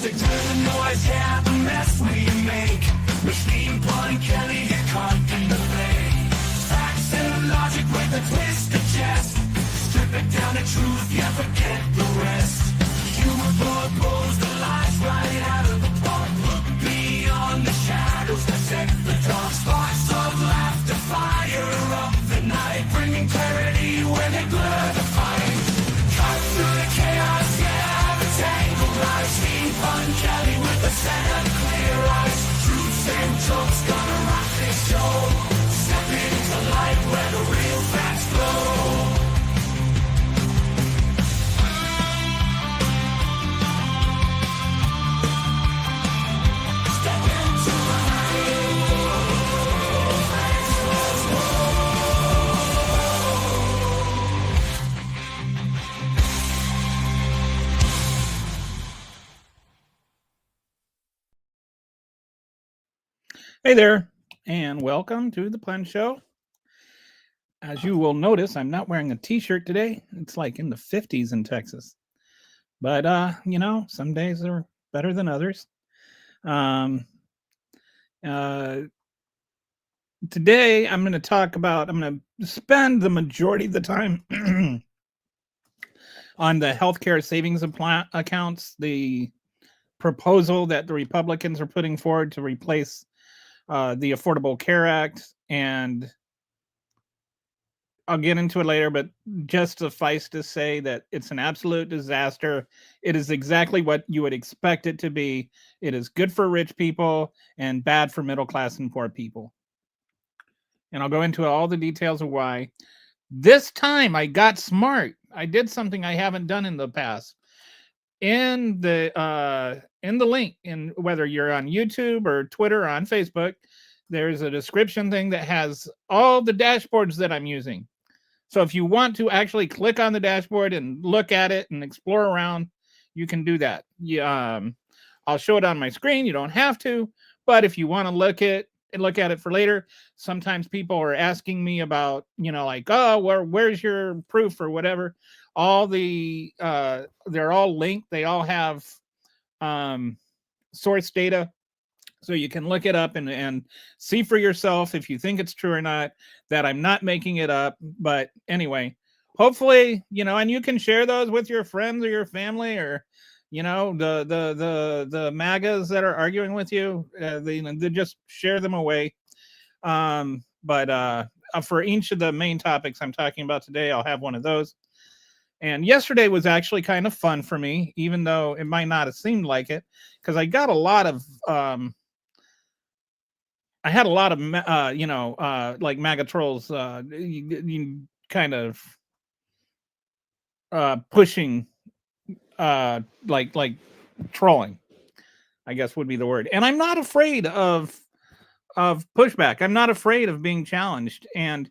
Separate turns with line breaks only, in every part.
music to the noise, yeah, the mess we make. Machine Pun Kelly get caught in the fray. Facts and logic with a twist of jest. Strip it down to truth, yeah, forget the rest. Humor pulls the lies right out of the park. Look beyond the shadows that set the dark. Sparks of laughter fire up the night, bringing clarity when they blur the fight. Cut through the chaos, yeah, the tangled lies. Machine Pun Kelly with a set of clear eyes. Truths and jokes gonna rock this show. Step into light where the real facts flow.
Hey there, and welcome to the Pun Show. As you will notice, I'm not wearing a t-shirt today. It's like in the 50s in Texas. But, you know, some days are better than others. Today, I'm going to spend the majority of the time on the healthcare savings accounts, the proposal that the Republicans are putting forward to replace the Affordable Care Act, and I'll get into it later, but just suffice to say that it's an absolute disaster. It is exactly what you would expect it to be. It is good for rich people and bad for middle class and poor people. And I'll go into all the details of why. This time I got smart. I did something I haven't done in the past. In the link, in whether you're on YouTube or Twitter or on Facebook, there's a description thing that has all the dashboards that I'm using. So if you want to actually click on the dashboard and look at it and explore around, you can do that. I'll show it on my screen. You don't have to, but if you want to look at it for later, sometimes people are asking me about, like, oh, where's your proof or whatever. All the they're all linked. They all have source data, so you can look it up and see for yourself if you think it's true or not, that I'm not making it up. But anyway, hopefully, and you can share those with your friends or your family, or the MAGAs that are arguing with you. They just share them away. But for each of the main topics I'm talking about today, I'll have one of those. And yesterday was actually kind of fun for me, even though it might not have seemed like it, because I got a lot of, like MAGA trolls, kind of pushing, like trolling, I guess would be the word. And I'm not afraid of pushback. I'm not afraid of being challenged, and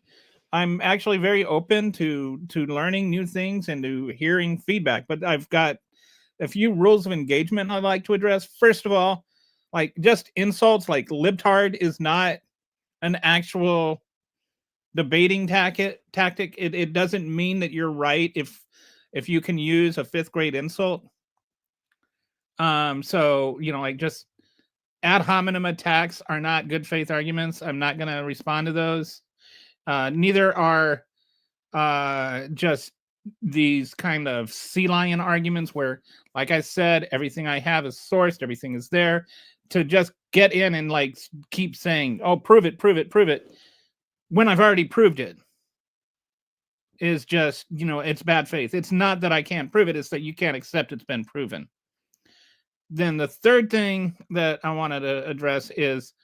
I'm actually very open to learning new things and to hearing feedback. But I've got a few rules of engagement I'd like to address. First of all, like, just insults like libtard is not an actual debating tactic. It doesn't mean that you're right if you can use a 5th grade insult. So, like, just ad hominem attacks are not good faith arguments. I'm not going to respond to those. Neither are just these kind of sea lion arguments where, like I said, everything I have is sourced, everything is there, to just get in and like keep saying, oh, prove it, when I've already proved it, is just, it's bad faith. It's not that I can't prove it, it's that you can't accept it's been proven. Then the third thing that I wanted to address is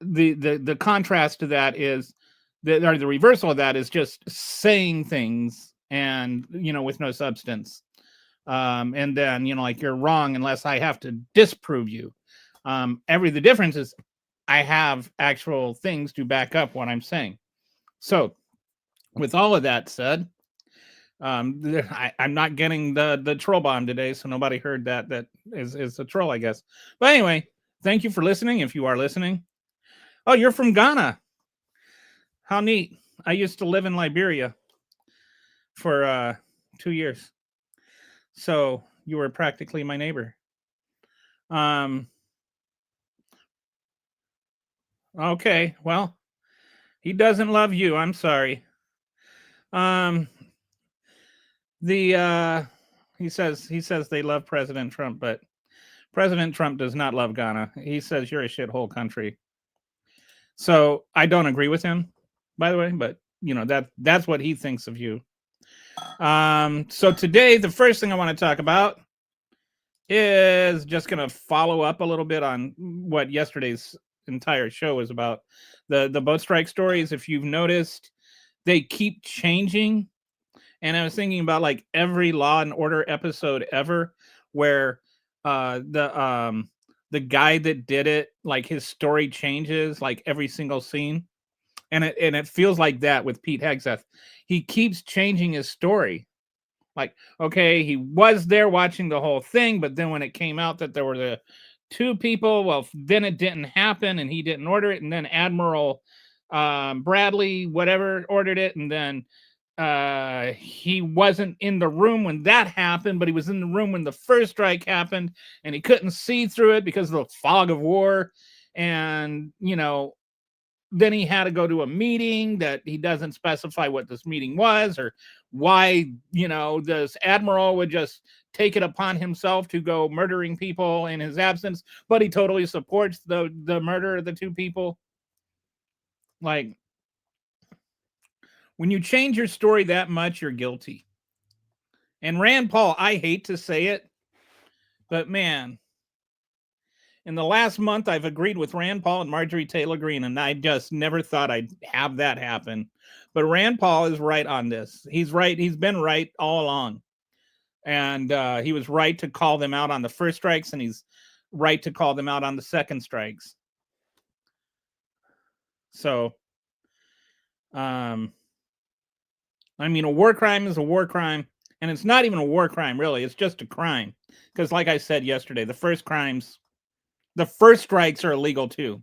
the contrast to that is the reversal of that is just saying things and, with no substance. And then, like, you're wrong unless I have to disprove you. The difference is I have actual things to back up what I'm saying. So with all of that said, I'm not getting the troll bomb today, so nobody heard that is a troll, I guess. But anyway, thank you for listening, if you are listening. Oh, you're from Ghana. How neat. I used to live in Liberia for 2 years. So you were practically my neighbor. Okay, well, he doesn't love you. I'm sorry. Um, the he says they love President Trump, but President Trump does not love Ghana. He says you're a shithole country. So I don't agree with him, by the way, but that's what he thinks of you. So today the first thing I want to talk about is just going to follow up a little bit on what yesterday's entire show was about. The boat strike stories, if you've noticed, they keep changing. And I was thinking about like every Law and Order episode ever where the guy that did it, like his story changes like every single scene. And it feels like that with Pete Hegseth. He keeps changing his story. Like, okay, he was there watching the whole thing, but then when it came out that there were the two people, well, then it didn't happen and he didn't order it. And then Admiral Bradley, whatever, ordered it. And then he wasn't in the room when that happened, but he was in the room when the first strike happened and he couldn't see through it because of the fog of war. And, then he had to go to a meeting that he doesn't specify what this meeting was or why, this admiral would just take it upon himself to go murdering people in his absence, but he totally supports the murder of the two people. Like, when you change your story that much, you're guilty. And Rand Paul, I hate to say it, but man, in the last month, I've agreed with Rand Paul and Marjorie Taylor Greene, and I just never thought I'd have that happen. But Rand Paul is right on this. He's right. He's been right all along. And he was right to call them out on the first strikes, and he's right to call them out on the second strikes. So, I mean, a war crime is a war crime, and it's not even a war crime, really. It's just a crime. Because like I said yesterday, the first strikes are illegal too.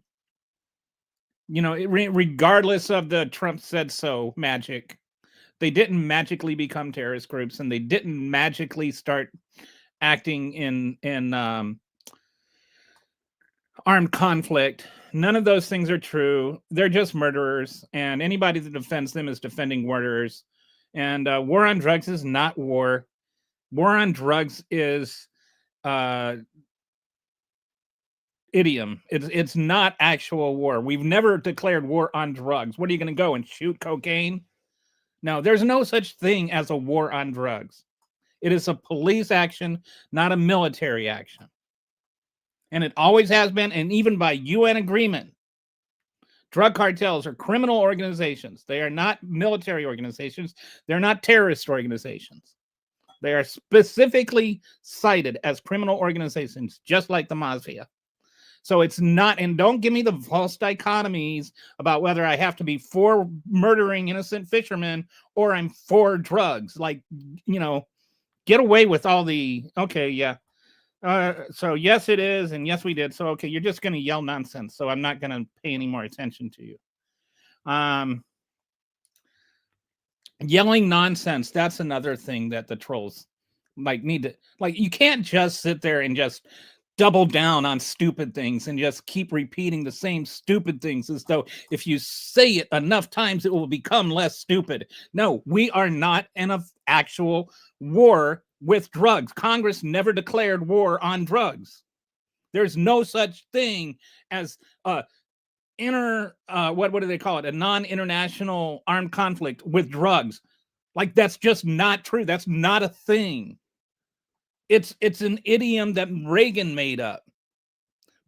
Regardless of the Trump said so magic, they didn't magically become terrorist groups, and they didn't magically start acting in armed conflict. None of those things are true. They're just murderers, and anybody that defends them is defending murderers. And war on drugs is not war. War on drugs is idiom. It's not actual war. We've never declared war on drugs. What are you going to go and shoot cocaine? No, there's no such thing as a war on drugs. It is a police action, not a military action. And it always has been, and even by UN agreement, drug cartels are criminal organizations. They are not military organizations. They're not terrorist organizations. They are specifically cited as criminal organizations, just like the mafia. So it's not, and don't give me the false dichotomies about whether I have to be for murdering innocent fishermen or I'm for drugs. Like, get away with all the, okay, yeah. So yes, it is. And yes, we did. So, okay, you're just going to yell nonsense. So I'm not going to pay any more attention to you. Yelling nonsense. That's another thing that the trolls need to, you can't just sit there and just double down on stupid things and just keep repeating the same stupid things as though if you say it enough times, it will become less stupid. No, we are not in an actual war with drugs. Congress never declared war on drugs. There's no such thing as what do they call it? A non-international armed conflict with drugs. That's just not true. That's not a thing. It's an idiom that Reagan made up,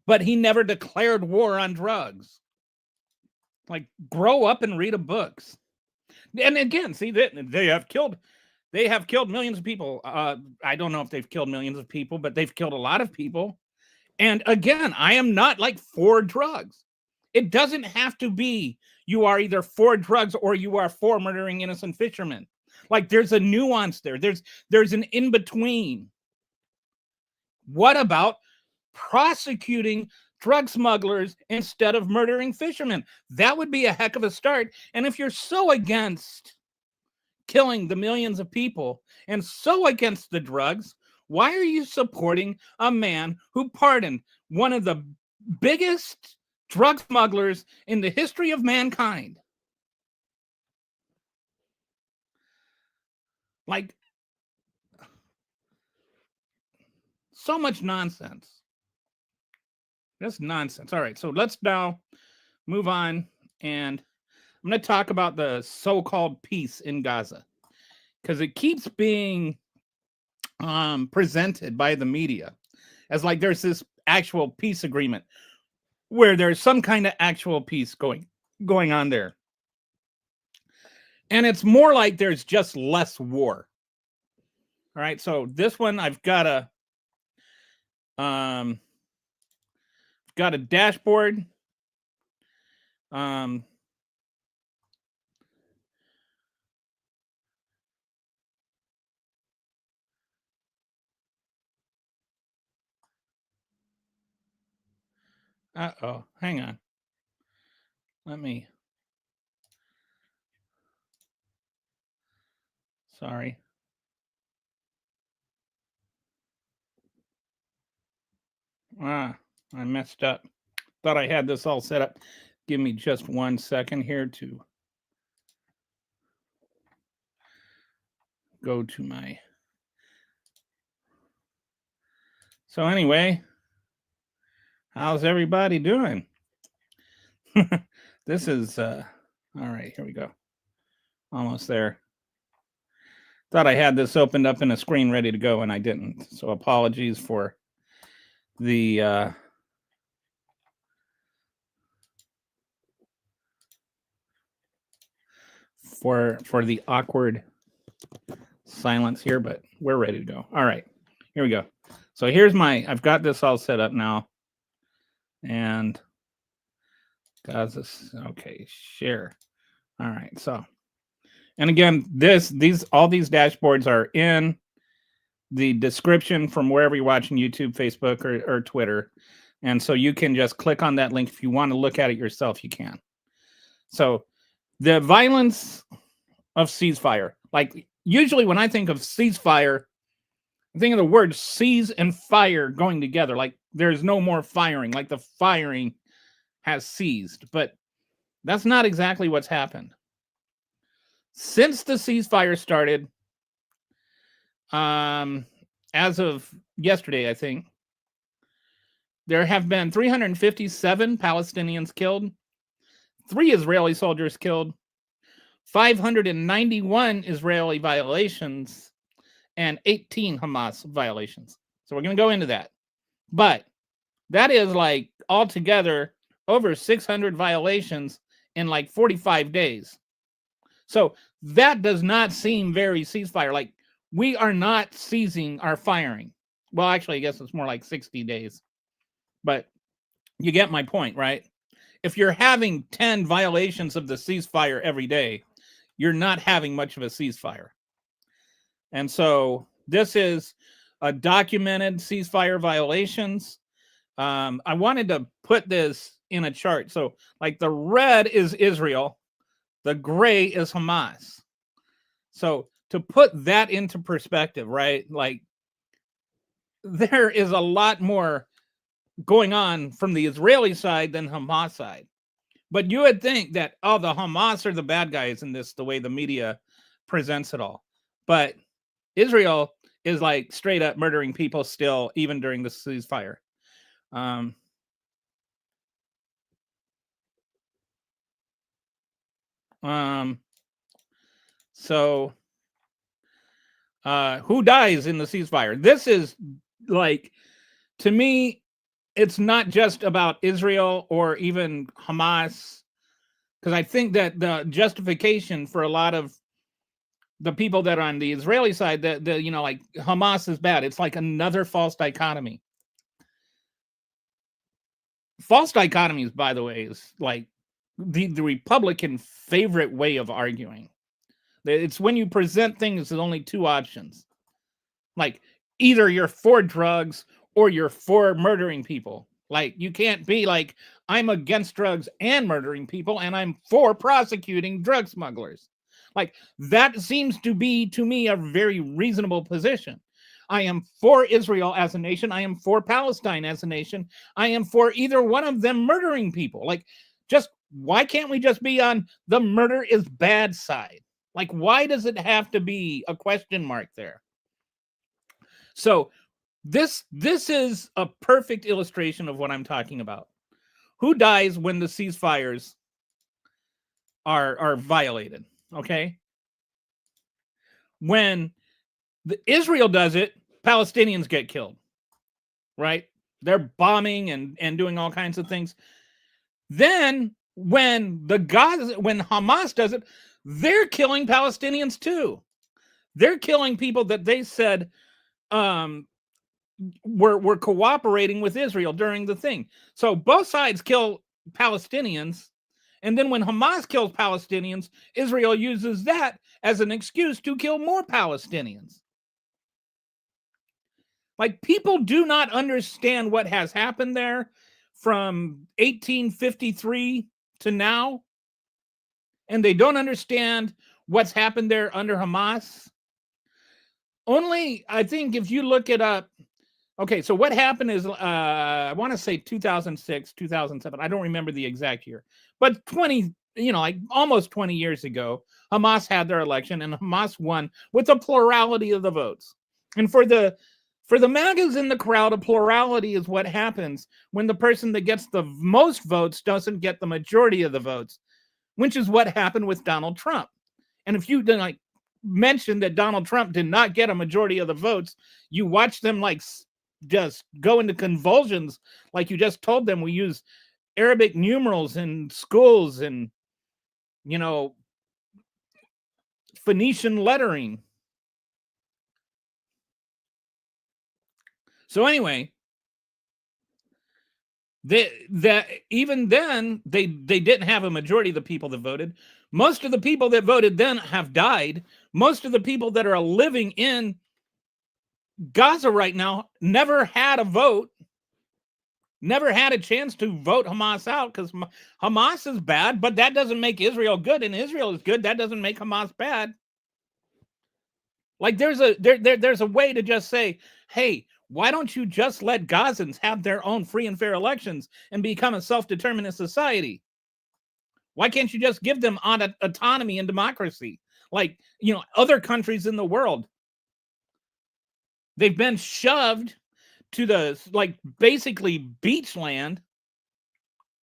but he never declared war on drugs. Grow up and read books. And again, see that they have killed millions of people. I don't know if they've killed millions of people, but they've killed a lot of people. And again, I am not for drugs. It doesn't have to be you are either for drugs or you are for murdering innocent fishermen. There's a nuance there. There's an in between. What about prosecuting drug smugglers instead of murdering fishermen? That would be a heck of a start. And if you're so against killing the millions of people and so against the drugs, Why are you supporting a man who pardoned one of the biggest drug smugglers in the history of mankind? Like, so much nonsense. That's nonsense. All right, so let's now move on, and I'm going to talk about the so-called peace in Gaza, because it keeps being presented by the media as like there's this actual peace agreement where there's some kind of actual peace going on there. And it's more like there's just less war. All right, so this one I've got a dashboard. Uh-oh, hang on. Let me. Sorry. I messed up. Thought I had this all set up. Give me just 1 second here to go to my. So anyway, how's everybody doing? This is all right, here we go. Almost there. Thought I had this opened up in a screen ready to go, and I didn't. So apologies for the for the awkward silence here, but we're ready to go. All right, here we go. So here's I've got this all set up now, and Gaza. Okay, share. All right, so, and again, all these dashboards are in the description from wherever you're watching, YouTube, Facebook, or Twitter. And so you can just click on that link. If you want to look at it yourself, you can. So the violence of ceasefire, like usually when I think of ceasefire, I think of the word seize and fire going together. Like there's no more firing, like the firing has ceased. But that's not exactly what's happened. Since the ceasefire started, as of yesterday, I think, there have been 357 Palestinians killed, 3 Israeli soldiers killed, 591 Israeli violations, and 18 Hamas violations. So we're going to go into that. But that is like altogether over 600 violations in like 45 days. So that does not seem very ceasefire. Like we are not ceasing our firing. Well, actually, I guess it's more like 60 days. But you get my point, right? If you're having 10 violations of the ceasefire every day, you're not having much of a ceasefire. And so this is a documented ceasefire violations. I wanted to put this in a chart. So like the red is Israel, the gray is Hamas. So to put that into perspective, right? Like there is a lot more going on from the Israeli side than Hamas side. But you would think that, oh, the Hamas are the bad guys in this, the way the media presents it all. But Israel is like straight up murdering people still, even during the ceasefire. So who dies in the ceasefire? This is like, to me, it's not just about Israel or even Hamas, because I think that the justification for a lot of the people that are on the Israeli side, that like Hamas is bad. It's like another false dichotomy. False dichotomies, by the way, is like the Republican favorite way of arguing. It's when you present things as only 2 options. Like either you're for drugs or you're for murdering people. Like you can't be like, I'm against drugs and murdering people and I'm for prosecuting drug smugglers. Like that seems to be, to me, a very reasonable position. I am for Israel as a nation. I am for Palestine as a nation. I am for either one of them murdering people. Like, just why can't we just be on the murder is bad side? Like, why does it have to be a question mark there? So this is a perfect illustration of what I'm talking about. Who dies when the ceasefires are violated? Okay. When Israel does it, Palestinians get killed, right? They're bombing and doing all kinds of things. Then when Hamas does it, they're killing Palestinians too. They're killing people that they said were cooperating with Israel during the thing. So both sides kill Palestinians. And then when Hamas kills Palestinians, Israel uses that as an excuse to kill more Palestinians. Like, people do not understand what has happened there from 1853 to now. And they don't understand what's happened there under Hamas. Only, I think, if you look it up. Okay, so what happened is, I want to say 2006, 2007. I don't remember the exact year. But 20, like almost 20 years ago, Hamas had their election and Hamas won with a plurality of the votes. And for the MAGAs in the crowd, a plurality is what happens when the person that gets the most votes doesn't get the majority of the votes, which is what happened with Donald Trump. And if you like mention that Donald Trump did not get a majority of the votes, you watch them like just go into convulsions, like you just told them we use Arabic numerals in schools and, Phoenician lettering. So anyway, even then they didn't have a majority of the people that voted. Most of the people that voted then have died. Most of the people that are living in Gaza right now never had a vote, never had a chance to vote Hamas out, because Hamas is bad, but that doesn't make Israel good, and Israel is good. That doesn't make Hamas bad. Like, there's a way to just say, hey, why don't you just let Gazans have their own free and fair elections and become a self-determinant society? Why can't you just give them autonomy and democracy like, other countries in the world? They've been shoved to the, like, basically beach land.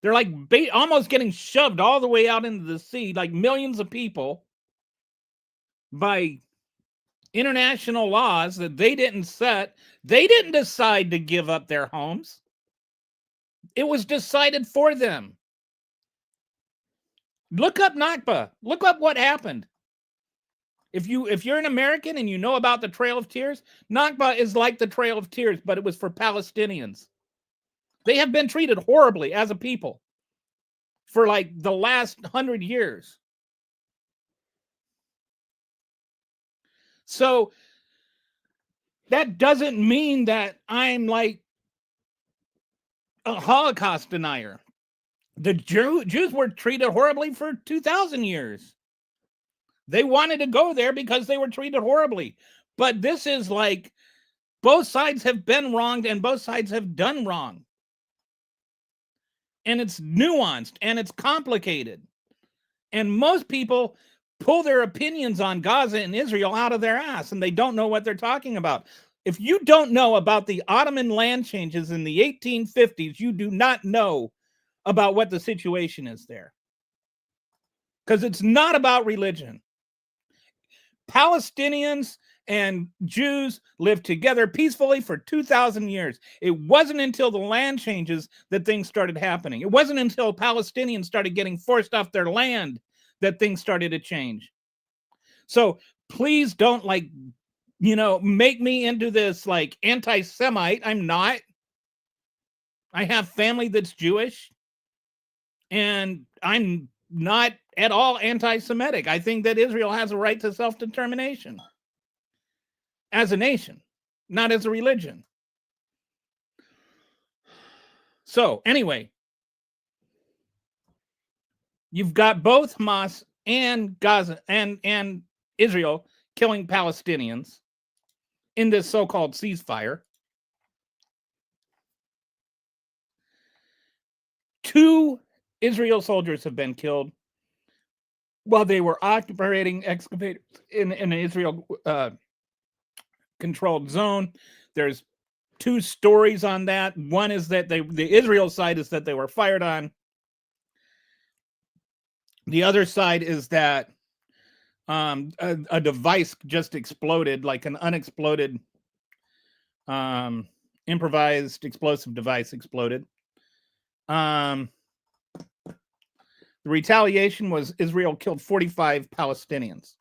They're like almost getting shoved all the way out into the sea, like millions of people, by international laws that they didn't set. They didn't decide to give up their homes. It was decided for them. Look up Nakba. Look up what happened. If you're an American and you know about the Trail of Tears, Nakba is like the Trail of Tears, but it was for Palestinians. They have been treated horribly as a people for like the last 100 years. So that doesn't mean that I'm like a Holocaust denier. The Jews were treated horribly for 2,000 years. They wanted to go there because they were treated horribly. But this is like, both sides have been wronged and both sides have done wrong. And it's nuanced and it's complicated. And most people pull their opinions on Gaza and Israel out of their ass, and they don't know what they're talking about. If you don't know about the Ottoman land changes in the 1850s, you do not know about what the situation is there. Because it's not about religion. Palestinians and Jews lived together peacefully for 2,000 years. It wasn't until the land changes that things started happening. It wasn't until Palestinians started getting forced off their land that things started to change. So please don't make me into this like anti-Semite. I'm not. I have family that's Jewish, and I'm not at all anti-Semitic. I think that Israel has a right to self-determination as a nation, not as a religion. So anyway, you've got both Hamas and Gaza and Israel killing Palestinians. in this so-called ceasefire. 2 Israel soldiers have been killed while they were operating excavators in an Israel controlled zone. There's 2 stories on that. One is that the Israel side is that they were fired on. The other side is that a device just exploded, like an unexploded improvised explosive device exploded. The retaliation was Israel killed 45 Palestinians.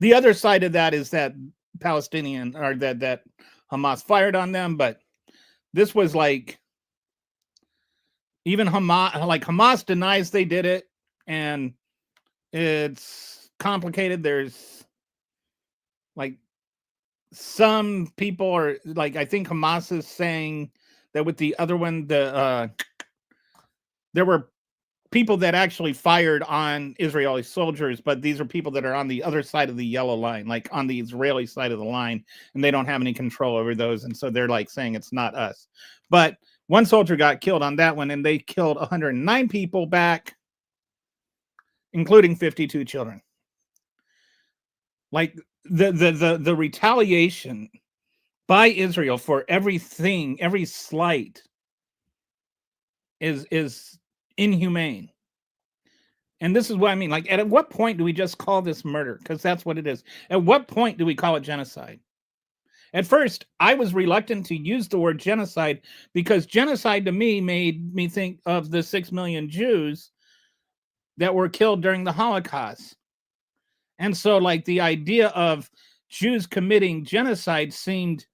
The other side of that is that Palestinian, or that Hamas fired on them, but this was like, even Hamas denies they did it, and it's complicated. There's like some people are like, I think Hamas is saying that with the other one, there were people that actually fired on Israeli soldiers, but these are people that are on the other side of the yellow line, like on the Israeli side of the line, and they don't have any control over those, and so they're like saying it's not us. But one soldier got killed on that one, and they killed 109 people back, including 52 children. Like the retaliation by Israel for everything, every slight is inhumane. And this is what I mean. Like, at what point do we just call this murder? Because that's what it is. At what point do we call it genocide? At first, I was reluctant to use the word genocide because genocide to me made me think of the 6 million Jews that were killed during the Holocaust. And so, like, the idea of Jews committing genocide seemed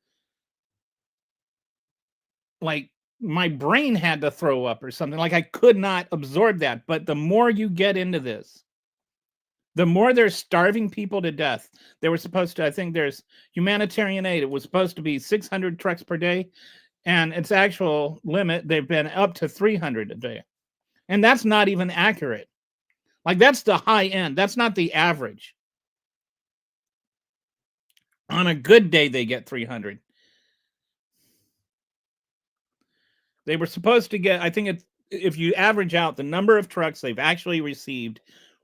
like my brain had to throw up or something. Like, I could not absorb that. But the more you get into this, the more they're starving people to death. They were supposed to, I think there's humanitarian aid. It was supposed to be 600 trucks per day. And its actual limit, they've been up to 300 a day. And that's not even accurate. Like, that's the high end. That's not the average. On a good day, they get 300. They were supposed to get, I think if you average out the number of trucks they've actually received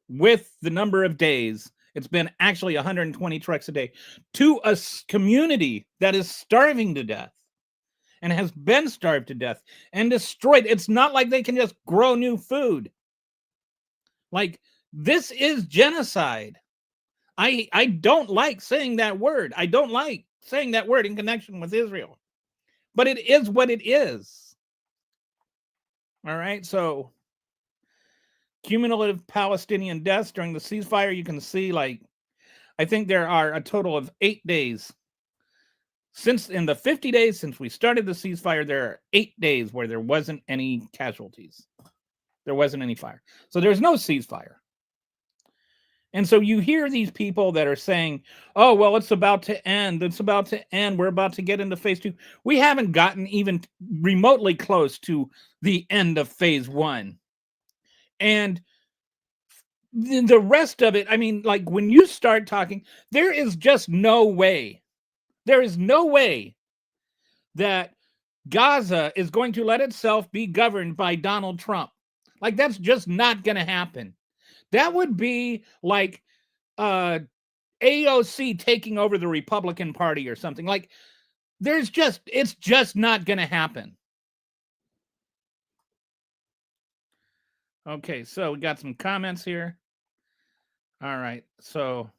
with the number of days, it's been actually 120 trucks a day to a community that is starving to death and has been starved to death and destroyed. It's not like they can just grow new food. Like, this is genocide. I don't like saying that word. I don't like saying that word in connection with Israel. But it is what it is. All right, so cumulative Palestinian deaths during the ceasefire, you can see, like, I think there are a total of 8 days. Since in the 50 days since we started the ceasefire, there are 8 days where there wasn't any casualties. There wasn't any fire. So there's no ceasefire. And so you hear these people that are saying, oh, well, it's about to end. It's about to end. We're about to get into phase 2. We haven't gotten even remotely close to the end of phase 1. And the rest of it, I mean, like, when you start talking, there is just no way. There is no way that Gaza is going to let itself be governed by Donald Trump. Like, that's just not going to happen. That would be like AOC taking over the Republican Party or something. Like, it's just not going to happen. Okay, so we got some comments here. All right, so,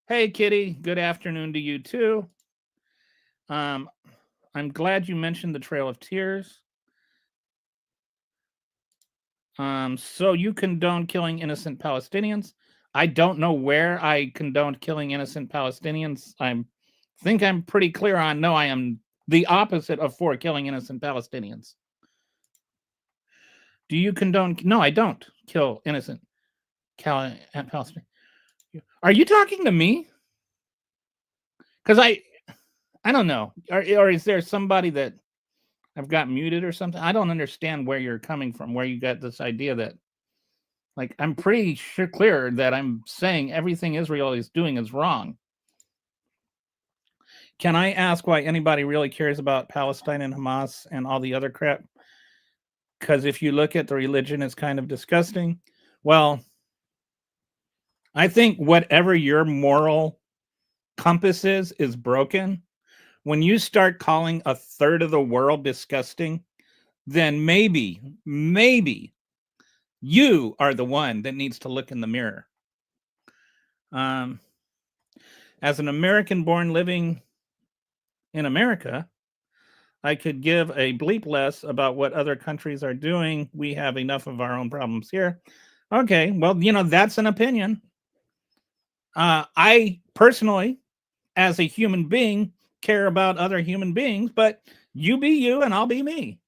hey, Kitty, good afternoon to you too. I'm glad you mentioned the Trail of Tears. So you condone killing innocent Palestinians. I don't know where I condoned killing innocent Palestinians. I think I'm pretty clear on, no, I am the opposite of for killing innocent Palestinians. Do you condone? No, I don't kill innocent Palestinians. Are you talking to me? Because I don't know. Or is there somebody that I've got muted or something? I don't understand where you're coming from, where you got this idea that, like, I'm pretty clear that I'm saying everything Israel is doing is wrong. Can I ask why anybody really cares about Palestine and Hamas and all the other crap? Because if you look at the religion, it's kind of disgusting. Well, I think whatever your moral compass is broken. When you start calling a third of the world disgusting, then maybe you are the one that needs to look in the mirror. Um, as an American born living in America, I could give a bleep less about what other countries are doing. We have enough of our own problems here. Okay, well, that's an opinion. I personally, as a human being, care about other human beings, but you be you and I'll be me.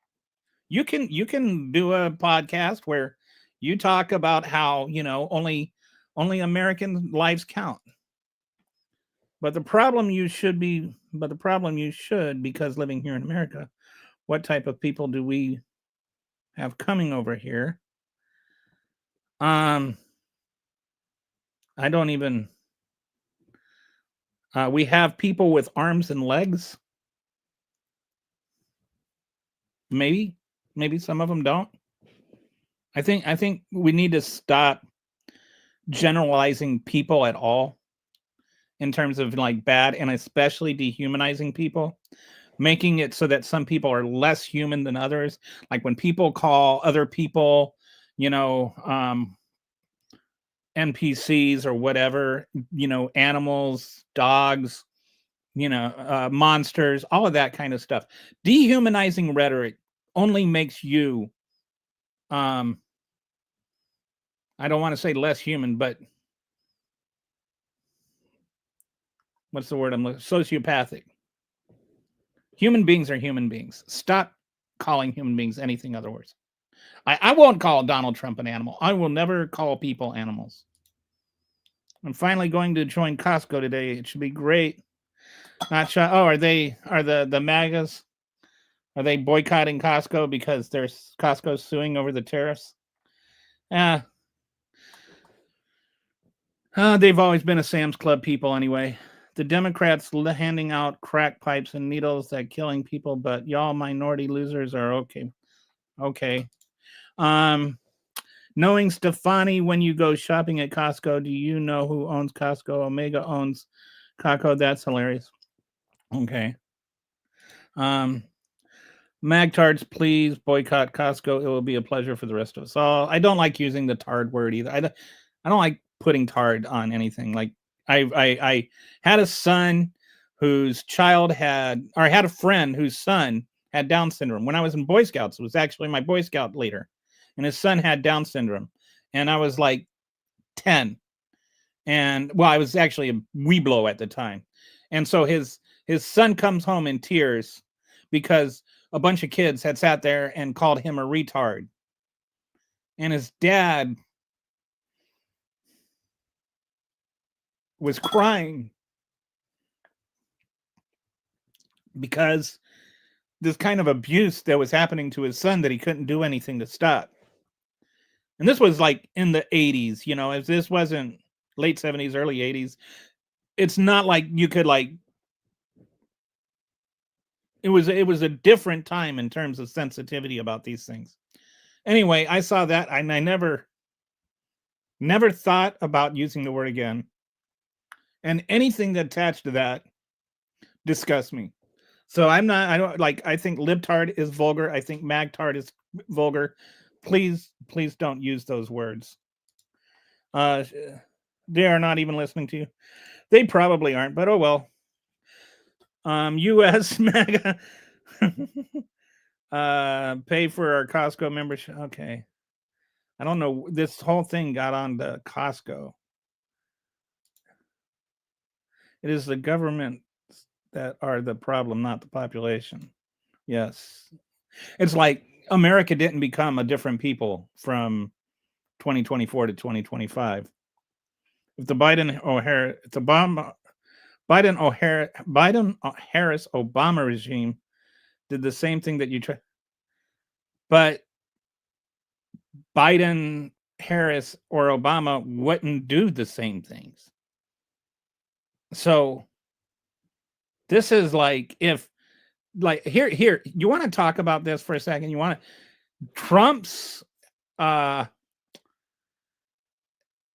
You can do a podcast where you talk about how, only American lives count. But the problem you should because living here in America, what type of people do we have coming over here? I don't even we have people with arms and legs. Maybe some of them don't. I think we need to stop generalizing people at all in terms of like bad, and especially dehumanizing people, making it so that some people are less human than others. Like when people call other people, you know, NPCs or whatever, animals, dogs, monsters, all of that kind of stuff. Dehumanizing rhetoric only makes you, um, I don't want to say less human, but what's the word I'm looking? Sociopathic. Human beings are human beings. Stop calling human beings anything otherwise. I won't call Donald Trump an animal. I will never call people animals. I'm finally going to join Costco today. It should be great. Not sure. Oh, are the MAGAs? Are they boycotting Costco because there's Costco suing over the tariffs? They've always been a Sam's Club people anyway. The Democrats handing out crack pipes and needles that killing people, but y'all minority losers are okay. Okay. Knowing Stefani when you go shopping at Costco, do you know who owns Costco? Omega owns Costco. That's hilarious. Okay. Magtards, please boycott Costco. It will be a pleasure for the rest of us all. I don't like using the tard word either. I don't like putting tard on anything. Like I had a son whose child had a friend whose son had Down syndrome. When I was in Boy Scouts, it was actually my Boy Scout leader, and his son had Down syndrome, and I was like 10, and well, I was actually a weeblo at the time, and so his son comes home in tears because a bunch of kids had sat there and called him a retard, and his dad was crying because this kind of abuse that was happening to his son that he couldn't do anything to stop. And this was like in the 80s, if this wasn't late 70s, early 80s, it's not like you could it was a different time in terms of sensitivity about these things. Anyway, I saw that and I never thought about using the word again. And anything that attached to that disgusts me. So I think libtard is vulgar. I think magtard is vulgar. Please don't use those words. They are not even listening to you. They probably aren't, but oh well. US MAGA pay for our Costco membership. Okay. I don't know. This whole thing got on to Costco. It is the government that are the problem, not the population. Yes. It's like America didn't become a different people from 2024 to 2025. If the Biden Harris Obama regime did the same thing that you try, but Biden, Harris, or Obama wouldn't do the same things. So This is like if here you want to talk about this for a second. You want Trump's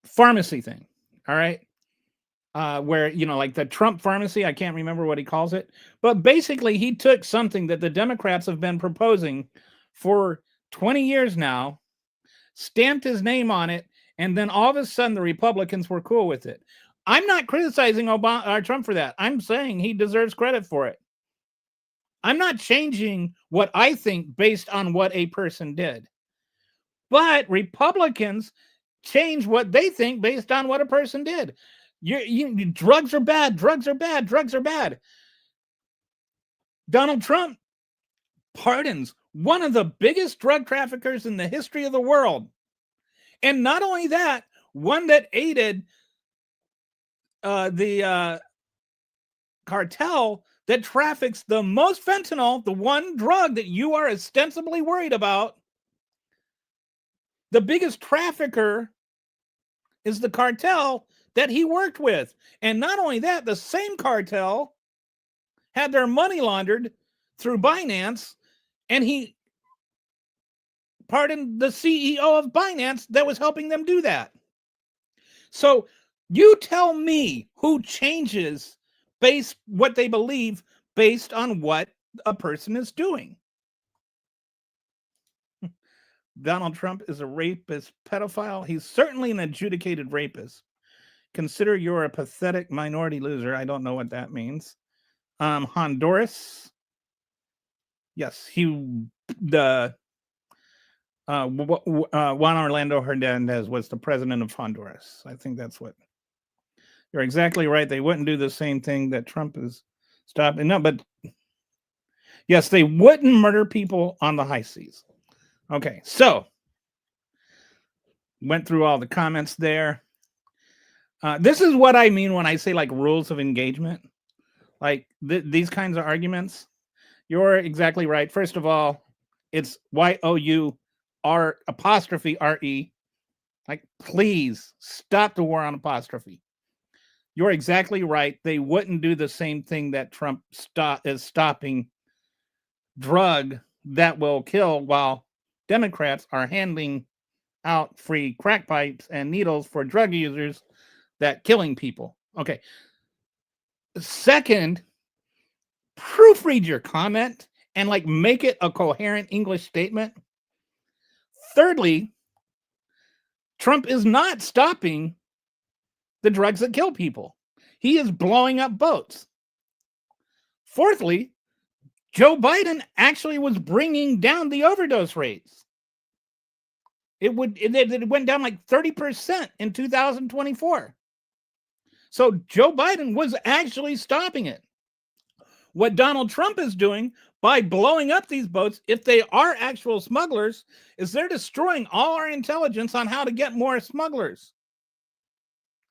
pharmacy thing, all right? Where, like the Trump pharmacy, I can't remember what he calls it, but basically he took something that the Democrats have been proposing for 20 years now, stamped his name on it, and then all of a sudden the Republicans were cool with it. I'm not criticizing Trump for that. I'm saying he deserves credit for it. I'm not changing what I think based on what a person did. But Republicans change what they think based on what a person did. Drugs are bad. Drugs are bad. Drugs are bad. Donald Trump pardons one of the biggest drug traffickers in the history of the world. And not only that, one that aided the cartel that traffics the most fentanyl, the one drug that you are ostensibly worried about. The biggest trafficker is the cartel that he worked with. And not only that, the same cartel had their money laundered through Binance, and he pardoned the CEO of Binance that was helping them do that. So you tell me who changes what they believe based on what a person is doing. Donald Trump is a rapist, pedophile. He's certainly an adjudicated rapist. Consider you're a pathetic minority loser. I don't know what that means. Honduras. Yes, Juan Orlando Hernandez was the president of Honduras. I think that's what. You're exactly right. They wouldn't do the same thing that Trump is stopping. No, but yes, they wouldn't murder people on the high seas. Okay, so went through all the comments there. This is what I mean when I say like rules of engagement, like these kinds of arguments. You're exactly right. First of all, it's YOUR''RE. Like, please stop the war on apostrophe. You're exactly right. They wouldn't do the same thing that Trump is stopping drug that will kill, while Democrats are handing out free crack pipes and needles for drug users that killing people. Okay. Second, proofread your comment and like make it a coherent English statement. Thirdly, Trump is not stopping the drugs that kill people. He is blowing up boats. Fourthly, Joe Biden actually was bringing down the overdose rates. It went down like 30% in 2024. So Joe Biden was actually stopping it. What Donald Trump is doing by blowing up these boats, if they are actual smugglers, is they're destroying all our intelligence on how to get more smugglers.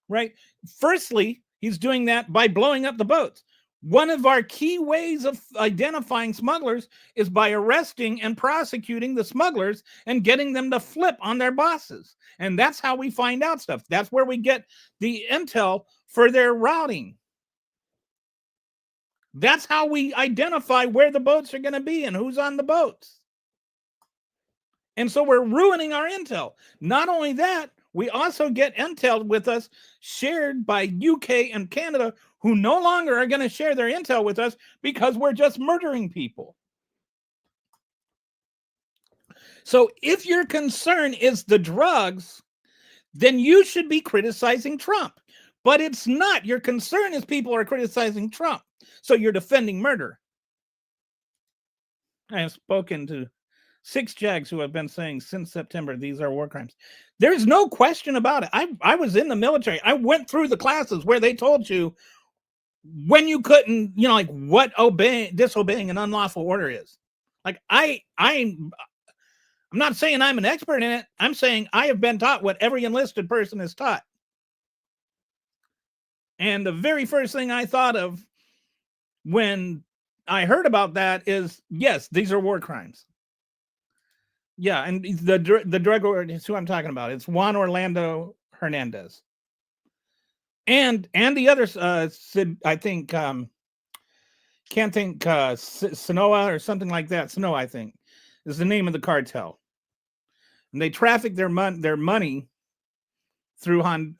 Right? Firstly, he's doing that by blowing up the boats. One of our key ways of identifying smugglers is by arresting and prosecuting the smugglers and getting them to flip on their bosses. And that's how we find out stuff. That's where we get the intel for their routing. That's how we identify where the boats are going to be and who's on the boats. And so we're ruining our intel. Not only that, we also get intel with us shared by UK and Canada, who no longer are going to share their intel with us because we're just murdering people. So if your concern is the drugs, then you should be criticizing Trump. But it's not. Your concern is people are criticizing Trump. So you're defending murder. I have spoken to 6 JAGs who have been saying since September, these are war crimes. There's no question about it. I was in the military. I went through the classes where they told you when you couldn't, like what disobeying an unlawful order is. Like I'm not saying I'm an expert in it. I'm saying I have been taught what every enlisted person is taught. And the very first thing I thought of when I heard about that is, yes, these are war crimes. Yeah, and the drug lord is who I'm talking about. It's Juan Orlando Hernandez. And the others, I think can't think, Sinaloa or something like that. Sinaloa, I think, is the name of the cartel. And they traffic their money through Binance,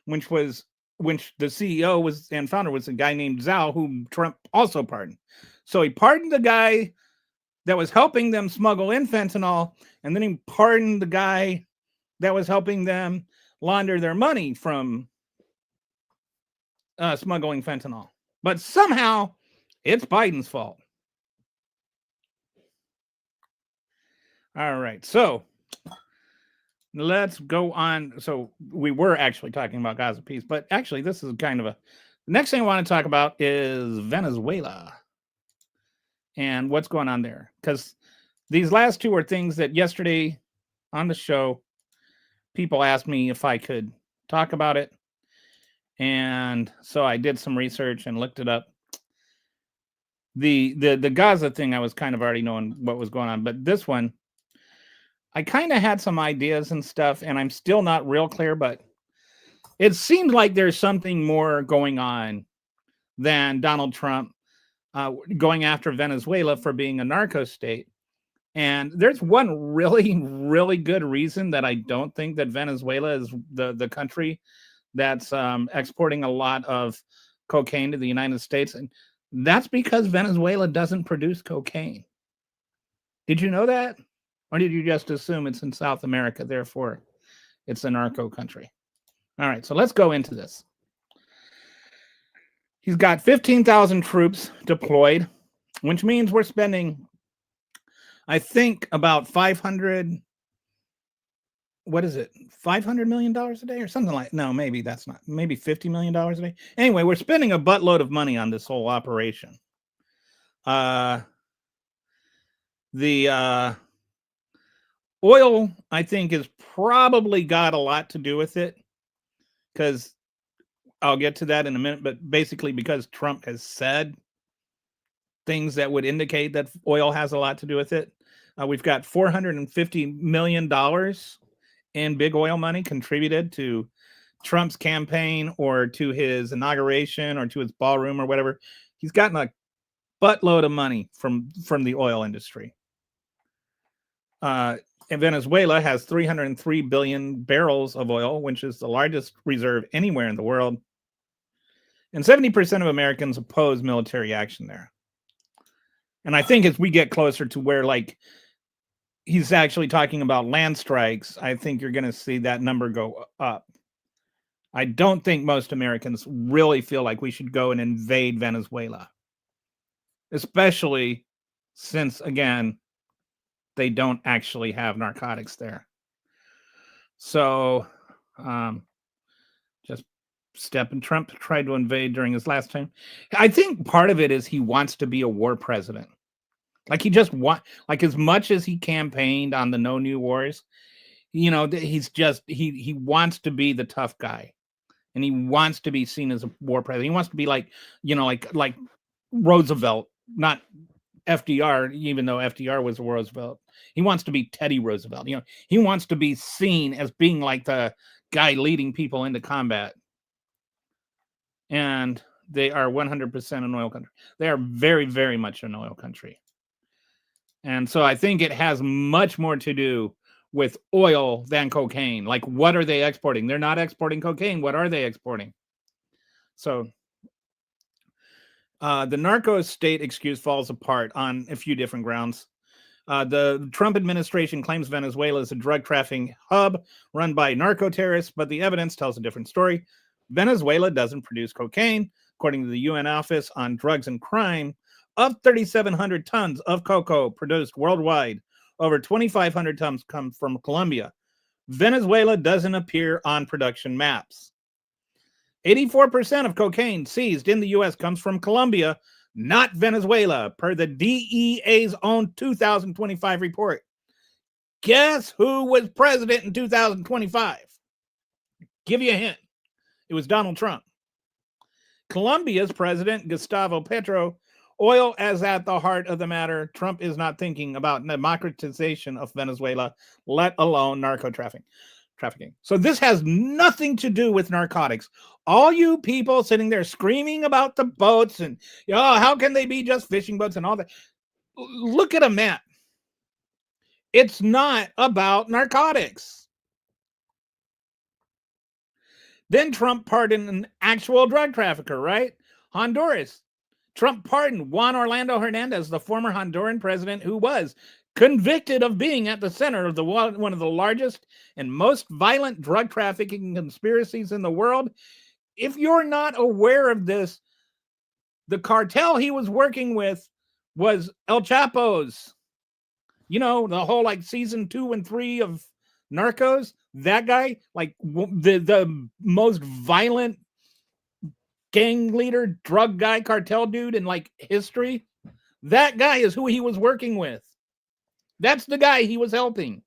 which the CEO was and founder was a guy named Zhao, whom Trump also pardoned. So he pardoned the guy that was helping them smuggle in fentanyl, and then he pardoned the guy that was helping them launder their money from smuggling fentanyl. But somehow it's Biden's fault. All right, so let's go on. So we were actually talking about Gaza peace, but actually this is kind of the next thing I want to talk about is Venezuela and what's going on there. Because these last two are things that yesterday on the show, people asked me if I could talk about it. And so I did some research and looked it up. The Gaza thing, I was kind of already knowing what was going on, but this one, I kind of had some ideas and stuff, and I'm still not real clear, but it seemed like there's something more going on than Donald Trump going after Venezuela for being a narco state. And there's one really, really good reason that I don't think that Venezuela is the country that's exporting a lot of cocaine to the United States. And that's because Venezuela doesn't produce cocaine. Did you know that? Or did you just assume it's in South America, therefore it's a narco country? All right, so let's go into this. He's got 15,000 troops deployed, which means we're spending, I think, about 500, what is it, $500 million a day or something like, no, maybe that's not, maybe $50 million a day. Anyway, we're spending a buttload of money on this whole operation. The oil, I think, has probably got a lot to do with it, because I'll get to that in a minute, but basically because Trump has said things that would indicate that oil has a lot to do with it. We've got $450 million in big oil money contributed to Trump's campaign or to his inauguration or to his ballroom or whatever. He's gotten a buttload of money from the oil industry. And Venezuela has 303 billion barrels of oil, which is the largest reserve anywhere in the world. And 70% of Americans oppose military action there. And I think as we get closer to where, like, he's actually talking about land strikes, I think you're going to see that number go up. I don't think most Americans really feel like we should go and invade Venezuela, especially since, again, they don't actually have narcotics there. So just stepping, Trump tried to invade during his last time. I think part of it is he wants to be a war president. Like, he just like, as much as he campaigned on the no new wars, you know, he's just, he wants to be the tough guy, and he wants to be seen as a war president. He wants to be like, you know, like Roosevelt, not FDR, even though FDR was a Roosevelt. He wants to be Teddy Roosevelt. You know, he wants to be seen as being like the guy leading people into combat. And they are 100% an oil country. They are very, very much an oil country. And so I think it has much more to do with oil than cocaine. Like, what are they exporting? They're not exporting cocaine. What are they exporting? So the narco state excuse falls apart on a few different grounds. The Trump administration claims Venezuela is a drug trafficking hub run by narco terrorists, but the evidence tells a different story. Venezuela doesn't produce cocaine. According to the UN Office on Drugs and Crime, of 3,700 tons of cocoa produced worldwide, over 2,500 tons come from Colombia. Venezuela doesn't appear on production maps. 84% of cocaine seized in the U.S. comes from Colombia, not Venezuela, per the DEA's own 2025 report. Guess who was president in 2025? Give you a hint. It was Donald Trump. Colombia's president, Gustavo Petro. Oil as at the heart of the matter. Trump is not thinking about democratization of Venezuela, let alone narco trafficking. trafficking. So this has nothing to do with narcotics. All you people sitting there screaming about the boats and, oh, how can they be just fishing boats and all that? Look at a map. It's not about narcotics. Then Trump pardoned an actual drug trafficker, right? Honduras. Trump pardoned Juan Orlando Hernandez, the former Honduran president who was convicted of being at the center of one of the largest and most violent drug trafficking conspiracies in the world. If you're not aware of this, the cartel he was working with was El Chapo's. You know, the whole like season 2 and 3 of Narcos, that guy, like the most violent gang leader, drug guy, cartel dude in like history. That guy is who he was working with. That's the guy he was helping.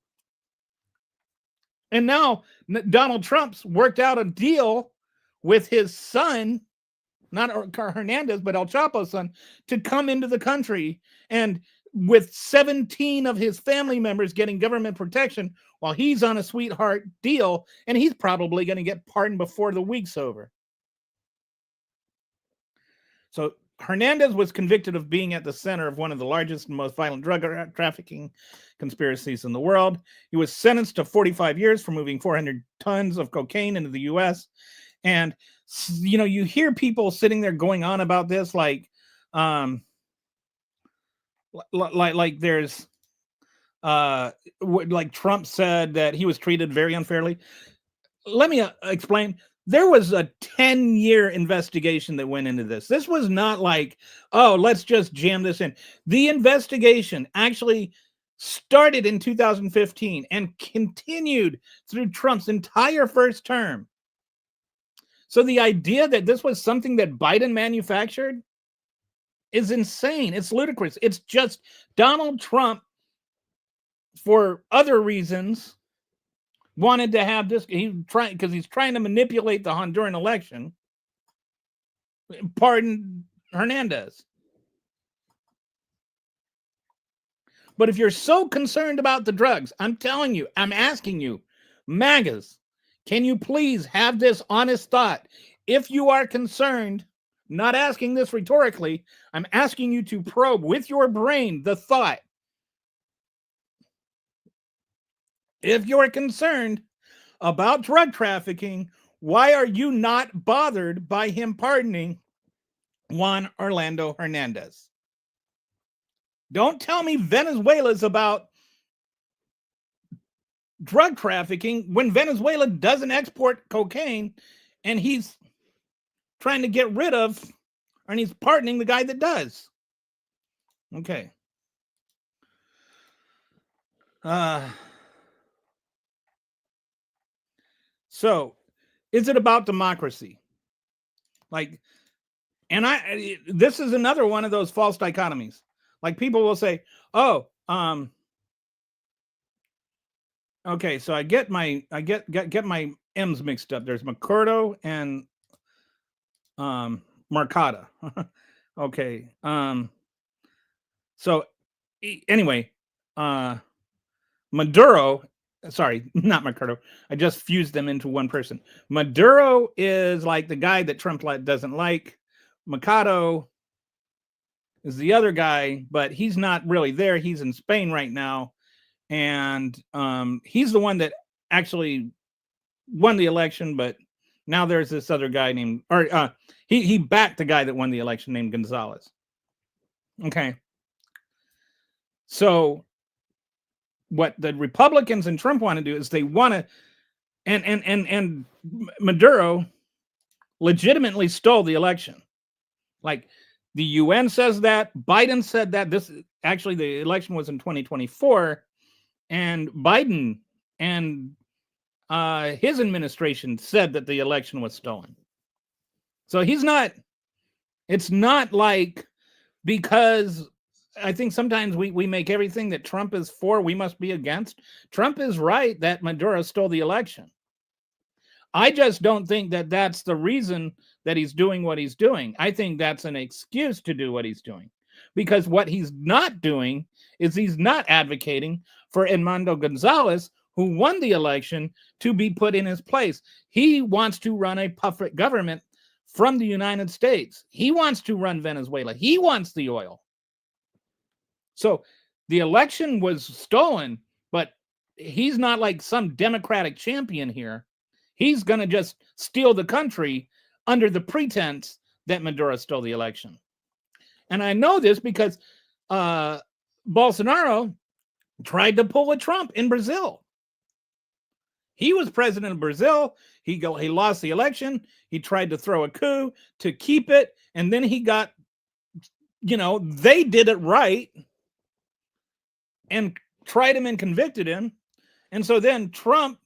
And now Donald Trump's worked out a deal with his son, not Hernandez, but El Chapo's son, to come into the country, and with 17 of his family members getting government protection while he's on a sweetheart deal, and he's probably going to get pardoned before the week's over. So Hernandez was convicted of being at the center of one of the largest and most violent drug trafficking conspiracies in the world. He was sentenced to 45 years for moving 400 tons of cocaine into the U.S. And, you know, you hear people sitting there going on about this like there's like Trump said that he was treated very unfairly. Let me explain. There was a 10-year investigation that went into this. This was not like, oh, let's just jam this in. The investigation actually started in 2015 and continued through Trump's entire first term. So the idea that this was something that Biden manufactured is insane. It's ludicrous. It's just Donald Trump, for other reasons, wanted to have this. Because he's trying to manipulate the Honduran election. Pardon Hernandez. But if you're so concerned about the drugs, I'm telling you, I'm asking you, MAGAs, can you please have this honest thought? If you are concerned, not asking this rhetorically, I'm asking you to probe with your brain the thought. If you're concerned about drug trafficking, why are you not bothered by him pardoning Juan Orlando Hernandez? Don't tell me Venezuela's about drug trafficking when Venezuela doesn't export cocaine and he's trying to get rid of, and he's pardoning the guy that does. Okay. So, is it about democracy? Like, and this is another one of those false dichotomies. Like, people will say, oh, okay, so I get my M's mixed up. There's Mercado and Mercada. Okay. So anyway, Maduro, sorry, not Mercado. I just fused them into one person. Maduro is like the guy that Trump doesn't like. Mercado is the other guy, but he's not really there. He's in Spain right now. And he's the one that actually won the election, but now there's this other guy named, or he backed the guy that won the election named Gonzalez. Okay. So what the Republicans and Trump want to do is they want to, and Maduro legitimately stole the election. Like, the UN says that, Biden said that. This actually, the election was in 2024, and Biden and his administration said that the election was stolen. So it's not like, because I think sometimes we make everything that Trump is for, we must be against. Trump is right that Maduro stole the election. I just don't think that that's the reason that he's doing what he's doing. I think that's an excuse to do what he's doing. Because what he's not doing is he's not advocating for Edmundo Gonzalez, who won the election to be put in his place. He wants to run a puppet government from the United States. He wants to run Venezuela. He wants the oil. So the election was stolen, but he's not like some Democratic champion here. He's going to just steal the country under the pretense that Maduro stole the election. And I know this because Bolsonaro tried to pull a Trump in Brazil. He was president of Brazil. He lost the election. He tried to throw a coup to keep it. And then he got, they did it right and tried him and convicted him. And so then Trump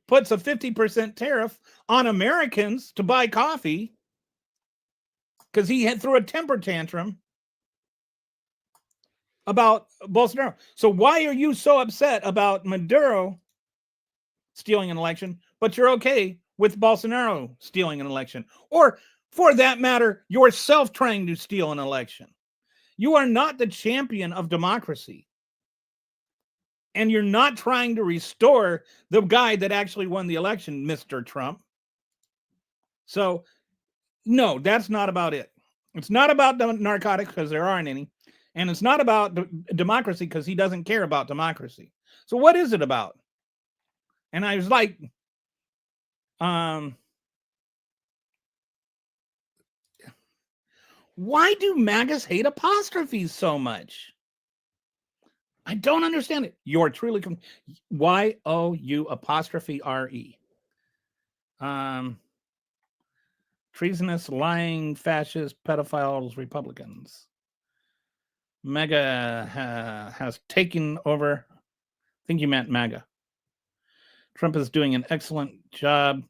puts a 50% tariff on Americans to buy coffee because he threw a temper tantrum about Bolsonaro. So why are you so upset about Maduro stealing an election, but you're okay with Bolsonaro stealing an election? Or for that matter, yourself trying to steal an election. You are not the champion of democracy. And you're not trying to restore the guy that actually won the election, Mr. Trump. So, no, that's not about it. It's not about narcotics because there aren't any. And it's not about democracy because he doesn't care about democracy. So what is it about? And I was like, why do MAGAs hate apostrophes so much? I don't understand it. You're truly YOU apostrophe RE. Treasonous, lying, fascist, pedophiles, Republicans. MAGA has taken over. I think you meant MAGA. Trump is doing an excellent job.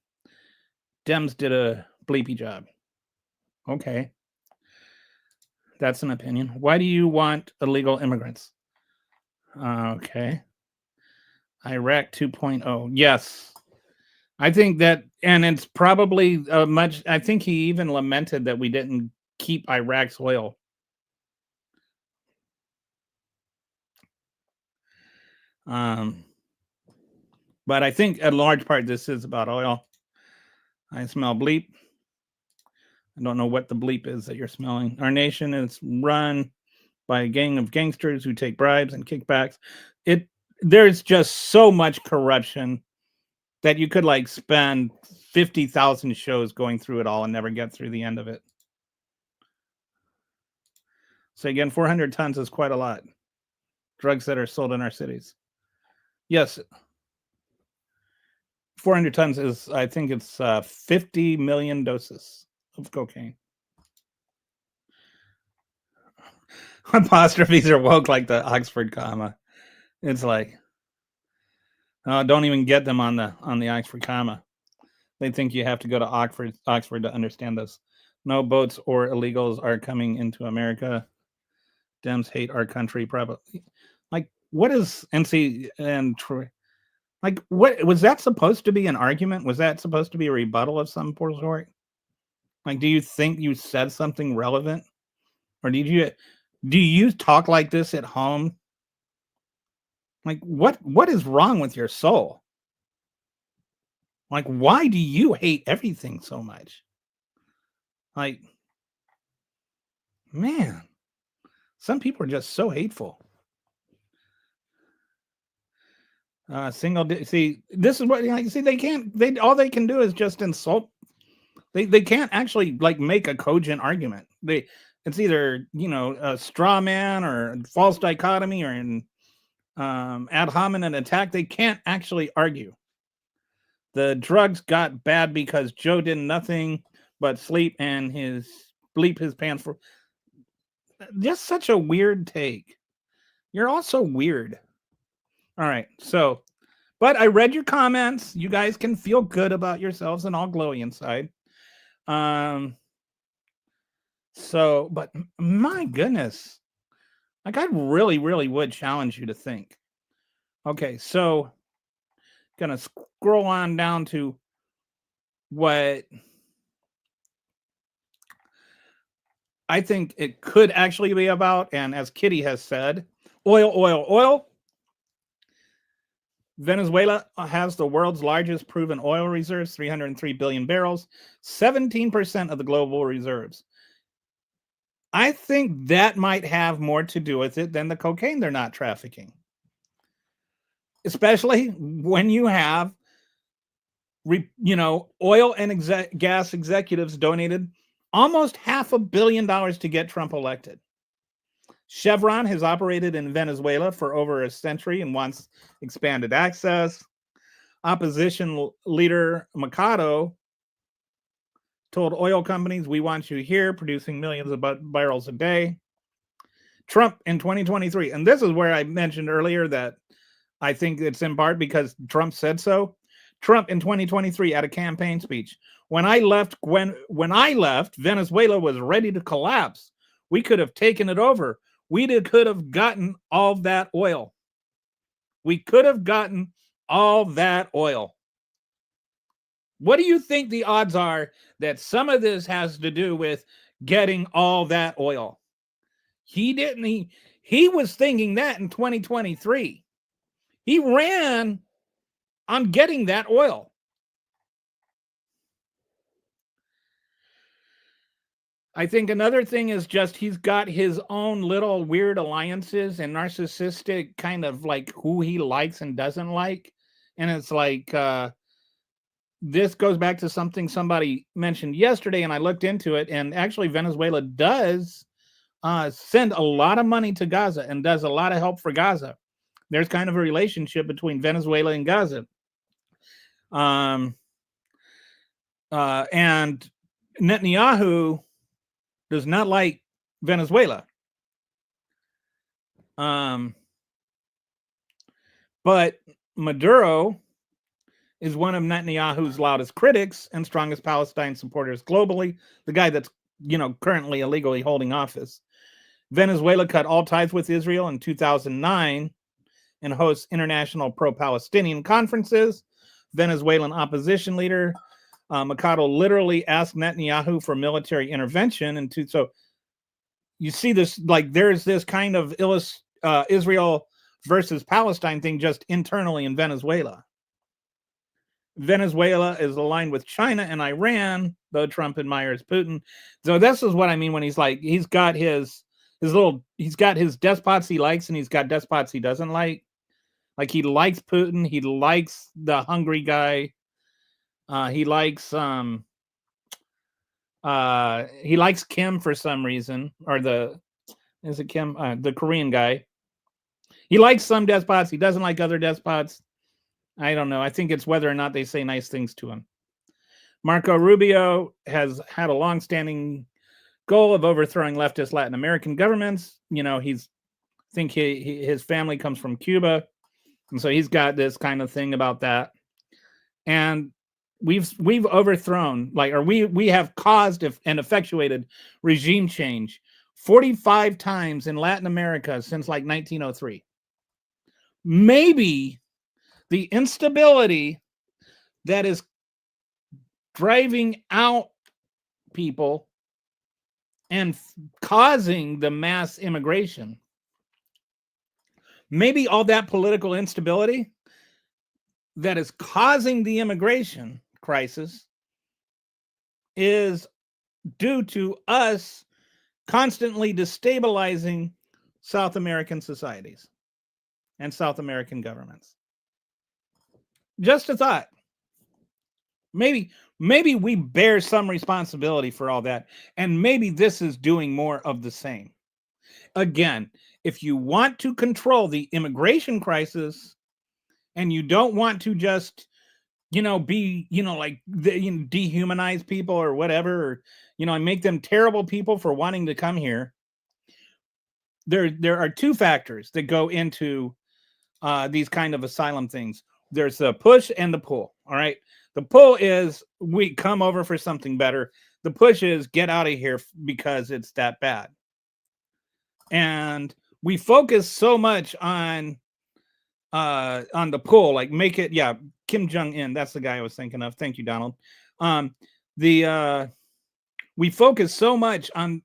Dems did a bleepy job. Okay. That's an opinion. Why do you want illegal immigrants? Okay. Iraq 2.0. Yes. I think that, and it's probably much, I think he even lamented that we didn't keep Iraq's oil. But I think a large part this is about oil. I smell bleep. I don't know what the bleep is that you're smelling. Our nation is run by a gang of gangsters who take bribes and kickbacks. There's just so much corruption that you could like spend 50,000 shows going through it all and never get through the end of it. So again, 400 tons is quite a lot. Drugs that are sold in our cities. Yes. 400 tons is, I think it's 50 million doses of cocaine. Apostrophes are woke like the Oxford comma. It's like, don't even get them on the Oxford comma. They think you have to go to Oxford to understand this. No boats or illegals are coming into America. Dems hate our country, probably. Like, what is NC and like? What was that supposed to be an argument? Was that supposed to be a rebuttal of some sort? Like, do you think you said something relevant, or do you talk like this at home? Like, what is wrong with your soul? Like, why do you hate everything so much? Like, man, some people are just so hateful. See, this is what, see, all they can do is just insult. They can't actually like make a cogent argument. It's either, a straw man or false dichotomy or an ad hominem attack. They can't actually argue. The drugs got bad because Joe did nothing but sleep and bleep his pants for. Just such a weird take. You're also weird. All right. So, but I read your comments. You guys can feel good about yourselves and all glowy inside. So, but my goodness, like I really, really would challenge you to think. Okay. So, gonna scroll on down to what I think it could actually be about. And as Kitty has said, oil. Venezuela has the world's largest proven oil reserves, 303 billion barrels, 17% of the global reserves. I think that might have more to do with it than the cocaine they're not trafficking. Especially when you have, oil and gas executives donated almost $500 million to get Trump elected. Chevron has operated in Venezuela for over a century and wants expanded access. Opposition leader Mercado told oil companies, "We want you here, producing millions of barrels a day." Trump in 2023, and this is where I mentioned earlier that I think it's in part because Trump said so. Trump in 2023 at a campaign speech, when I left, Venezuela was ready to collapse. We could have taken it over. We could have gotten all that oil. We could have gotten all that oil. What do you think the odds are that some of this has to do with getting all that oil? He was thinking that in 2023. He ran on getting that oil. I think another thing is just he's got his own little weird alliances and narcissistic kind of like who he likes and doesn't like. And it's like, this goes back to something somebody mentioned yesterday, and I looked into it. And actually, Venezuela does send a lot of money to Gaza and does a lot of help for Gaza. There's kind of a relationship between Venezuela and Gaza. And Netanyahu does not like Venezuela. But Maduro is one of Netanyahu's loudest critics and strongest Palestine supporters globally, the guy that's, currently illegally holding office. Venezuela cut all ties with Israel in 2009 and hosts international pro-Palestinian conferences. Venezuelan opposition leader Mercado literally asked Netanyahu for military intervention. And so you see this, like there's this kind of Israel versus Palestine thing just internally in Venezuela. Venezuela is aligned with China and Iran, though Trump admires Putin. So this is what I mean when he's like, he's got his despots he likes and he's got despots he doesn't like. Like he likes Putin, he likes the hungry guy. He likes Kim for some reason, or is it Kim? The Korean guy. He likes some despots, he doesn't like other despots. I don't know. I think it's whether or not they say nice things to him. Marco Rubio has had a long-standing goal of overthrowing leftist Latin American governments. His family comes from Cuba, and so he's got this kind of thing about that. And we've overthrown, we have caused and effectuated regime change 45 times in Latin America since 1903. Maybe the instability that is driving out people and causing the mass immigration, maybe all that political instability that is causing the immigration crisis is due to us constantly destabilizing South American societies and South American governments. Just a thought. Maybe we bear some responsibility for all that, and maybe this is doing more of the same. Again, if you want to control the immigration crisis and you don't want to just, dehumanize people or whatever, or, and make them terrible people for wanting to come here, there are two factors that go into these kind of asylum things. There's the push and the pull. All right. The pull is we come over for something better. The push is get out of here because it's that bad. And we focus so much on the pull, like make it, Kim Jong-un. That's the guy I was thinking of. Thank you, Donald. We focus so much on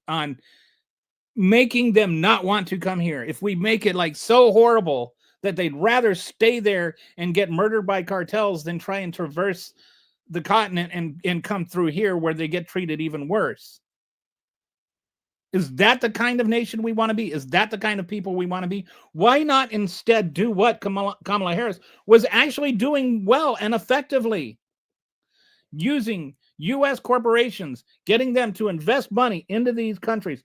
making them not want to come here. If we make it so horrible that they'd rather stay there and get murdered by cartels than try and traverse the continent and come through here where they get treated even worse. Is that the kind of nation we want to be? Is that the kind of people we want to be? Why not instead do what Kamala Harris was actually doing well and effectively? Using U.S. corporations, getting them to invest money into these countries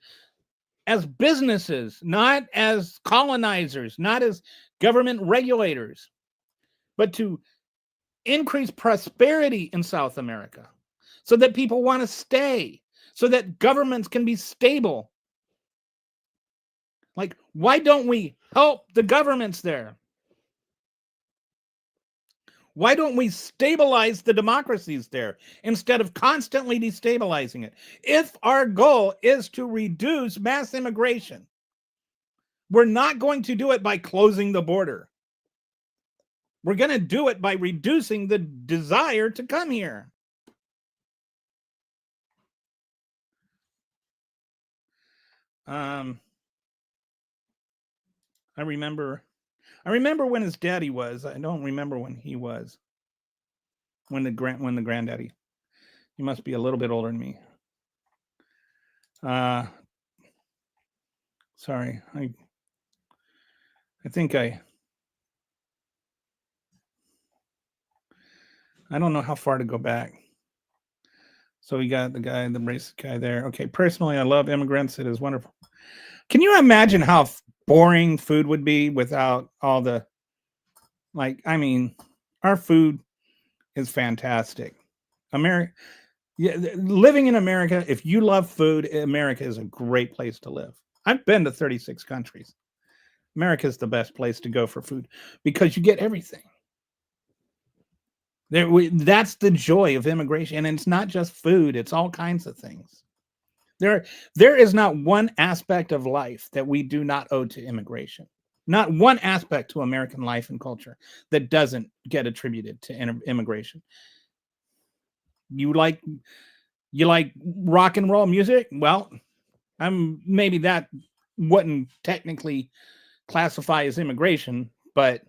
as businesses, not as colonizers, not as government regulators, but to increase prosperity in South America so that people want to stay, so that governments can be stable. Like, why don't we help the governments there? Why don't we stabilize the democracies there instead of constantly destabilizing it? If our goal is to reduce mass immigration, we're not going to do it by closing the border. We're going to do it by reducing the desire to come here. I remember when his daddy was. I don't remember when he was. When the granddaddy. He must be a little bit older than me. Sorry. I think I don't know how far to go back. So we got the racist guy there. Okay, personally, I love immigrants. It is wonderful. Can you imagine how boring food would be without all the, our food is fantastic. Living in America, if you love food, America is a great place to live. I've been to 36 countries. America is the best place to go for food because you get everything. That's the joy of immigration, and it's not just food; it's all kinds of things. There is not one aspect of life that we do not owe to immigration. Not one aspect to American life and culture that doesn't get attributed to immigration. You like rock and roll music? Well, maybe that wouldn't technically classify as immigration, but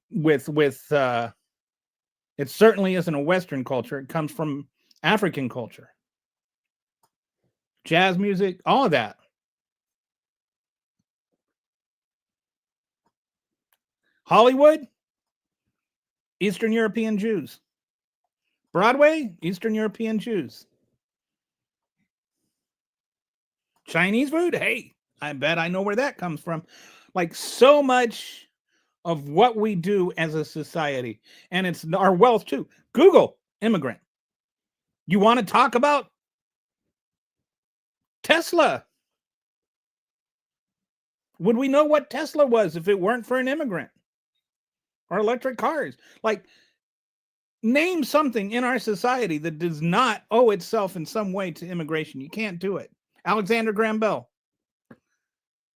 with it certainly isn't a Western culture. It comes from African culture. Jazz music, all of that. Hollywood, Eastern European Jews. Broadway, Eastern European Jews. Chinese food, hey, I bet I know where that comes from. Like, so much of what we do as a society, and it's our wealth too. Google immigrant. You want to talk about Tesla? Would we know what Tesla was if it weren't for an immigrant? Or electric cars? Like, name something in our society that does not owe itself in some way to immigration. You can't do it. Alexander Graham Bell.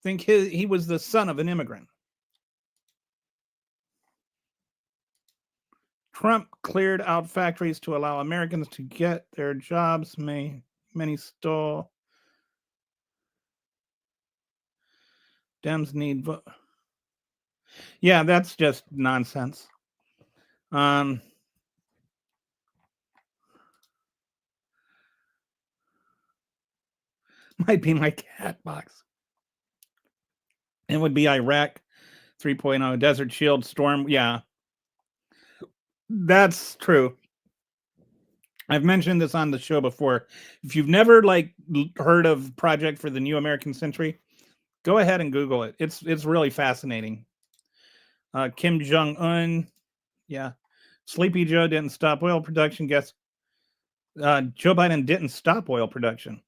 Think he was the son of an immigrant. Trump cleared out factories to allow Americans to get their jobs. Many stole. Dems need vote. Yeah, that's just nonsense. Might be my cat box. It would be Iraq 3.0, Desert Shield, Storm. Yeah, that's true. I've mentioned this on the show before. If you've never heard of Project for the New American Century, go ahead and Google it. It's really fascinating. Kim Jong-un, yeah. Sleepy Joe didn't stop oil production. Guess Joe Biden didn't stop oil production.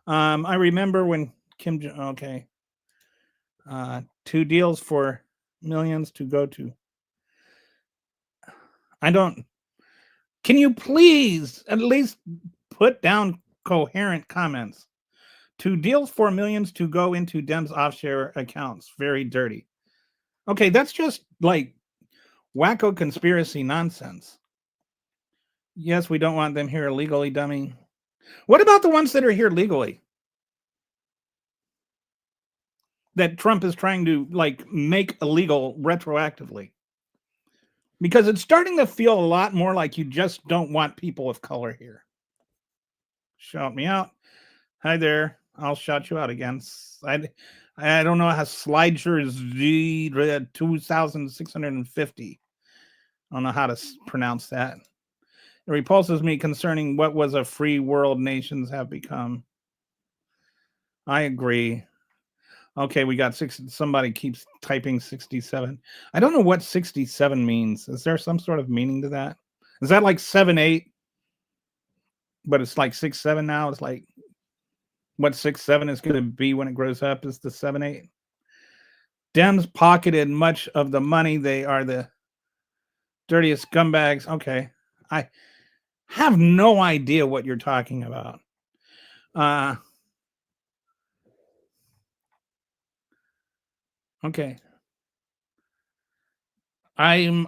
I remember when okay. 2 deals for millions to go to. Can you please at least put down coherent comments? 2 deals for millions to go into Dems offshore accounts. Very dirty. Okay, that's just like wacko conspiracy nonsense. Yes, we don't want them here illegally, dummy. What about the ones that are here legally? that Trump is trying to like make illegal retroactively. Because it's starting to feel a lot more like you just don't want people of color here. Shout me out. Hi there. I'll shout you out again. I don't know how Slider Z 2650. I don't know how to pronounce that. It repulses me concerning what was a free world nations have become. I agree. Okay, we got somebody keeps typing 67. I don't know what 67 means. Is there some sort of meaning to that? Is that like 7-8? But it's like 6-7 now. It's like what 6-7 is going to be when it grows up is the 7-8. Dems pocketed much of the money. They are the dirtiest scumbags. Okay. I have no idea what you're talking about. Okay. I'm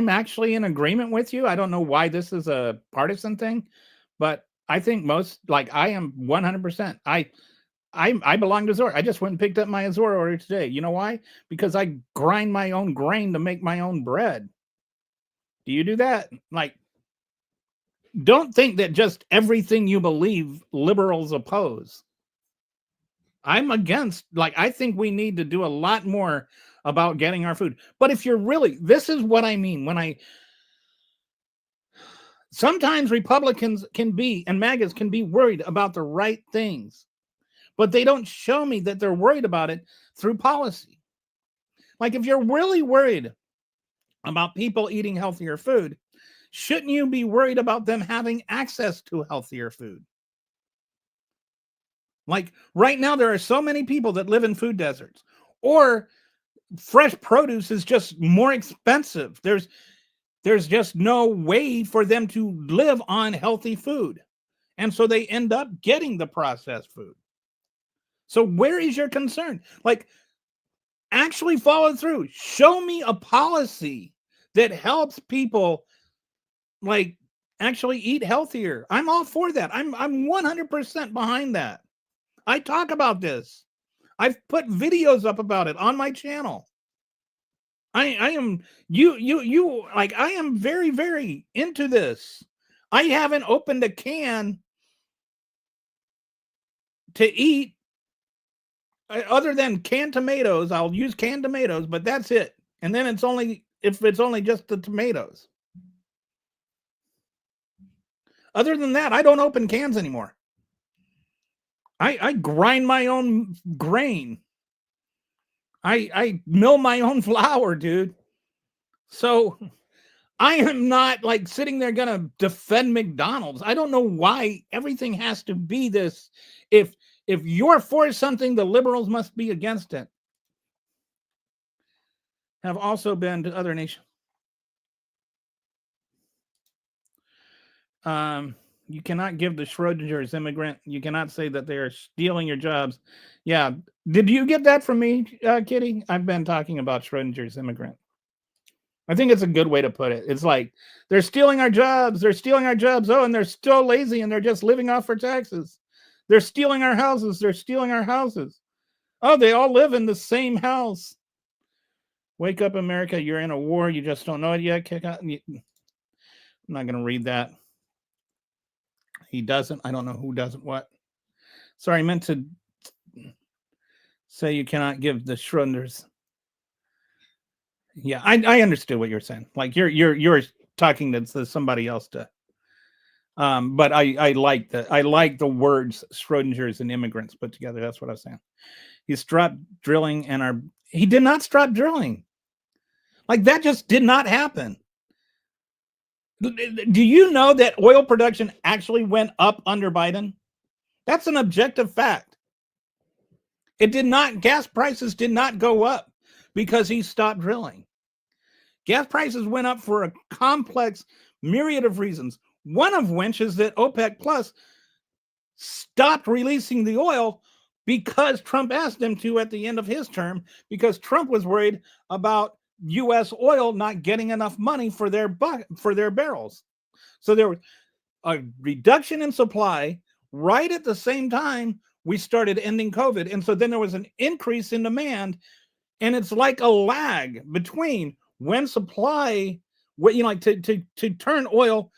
actually in agreement with you. I don't know why this is a partisan thing, but I think most, like, I am 100%. I belong to Azor. I just went and picked up my Azor order today. You know why? Because I grind my own grain to make my own bread. Do you do that? Like, don't think that just everything you believe liberals oppose. I'm against, like, I think we need to do a lot more about getting our food. But if you're really, this is what I mean when sometimes Republicans can be, and MAGAs can be worried about the right things, but they don't show me that they're worried about it through policy. Like, if you're really worried about people eating healthier food, shouldn't you be worried about them having access to healthier food? Like right now, there are so many people that live in food deserts, or fresh produce is just more expensive. There's just no way for them to live on healthy food. And so they end up getting the processed food. So where is your concern? Like, actually follow through. Show me a policy that helps people like actually eat healthier. I'm all for that. I'm 100% behind that. I talk about this. I've put videos up about it on my channel. I am you like I am very, very into this. I haven't opened a can to eat other than canned tomatoes. I'll use canned tomatoes, but that's it. And then it's only just the tomatoes. Other than that, I don't open cans anymore. I grind my own grain. I mill my own flour, dude. So I am not like sitting there gonna defend McDonald's. I don't know why everything has to be this. If you're for something, the liberals must be against it. Have also been to other nations. You cannot give the Schrodinger's immigrant. You cannot say that they are stealing your jobs. Yeah. Did you get that from me, Kitty? I've been talking about Schrodinger's immigrant. I think it's a good way to put it. It's like, they're stealing our jobs. They're stealing our jobs. Oh, and they're still lazy and they're just living off for taxes. They're stealing our houses. They're stealing our houses. Oh, they all live in the same house. Wake up, America. You're in a war. You just don't know it yet. Kick out. I'm not going to read that. He doesn't. I don't know who doesn't what. Sorry, I meant to say you cannot give the Schrodinger's. Yeah, I understood what you're saying. Like you're talking to somebody else to. But I like the words Schrodinger's and immigrants put together. That's what I was saying. He stopped drilling he did not stop drilling. Like that just did not happen. Do you know that oil production actually went up under Biden? That's an objective fact. It did not. Gas prices did not go up because he stopped drilling. Gas prices went up for a complex myriad of reasons, one of which is that OPEC Plus stopped releasing the oil because Trump asked them to at the end of his term, because Trump was worried about U.S. oil not getting enough money for their barrels. So there was a reduction in supply right at the same time we started ending COVID. And so then there was an increase in demand. And it's like a lag between when supply, what like to turn oil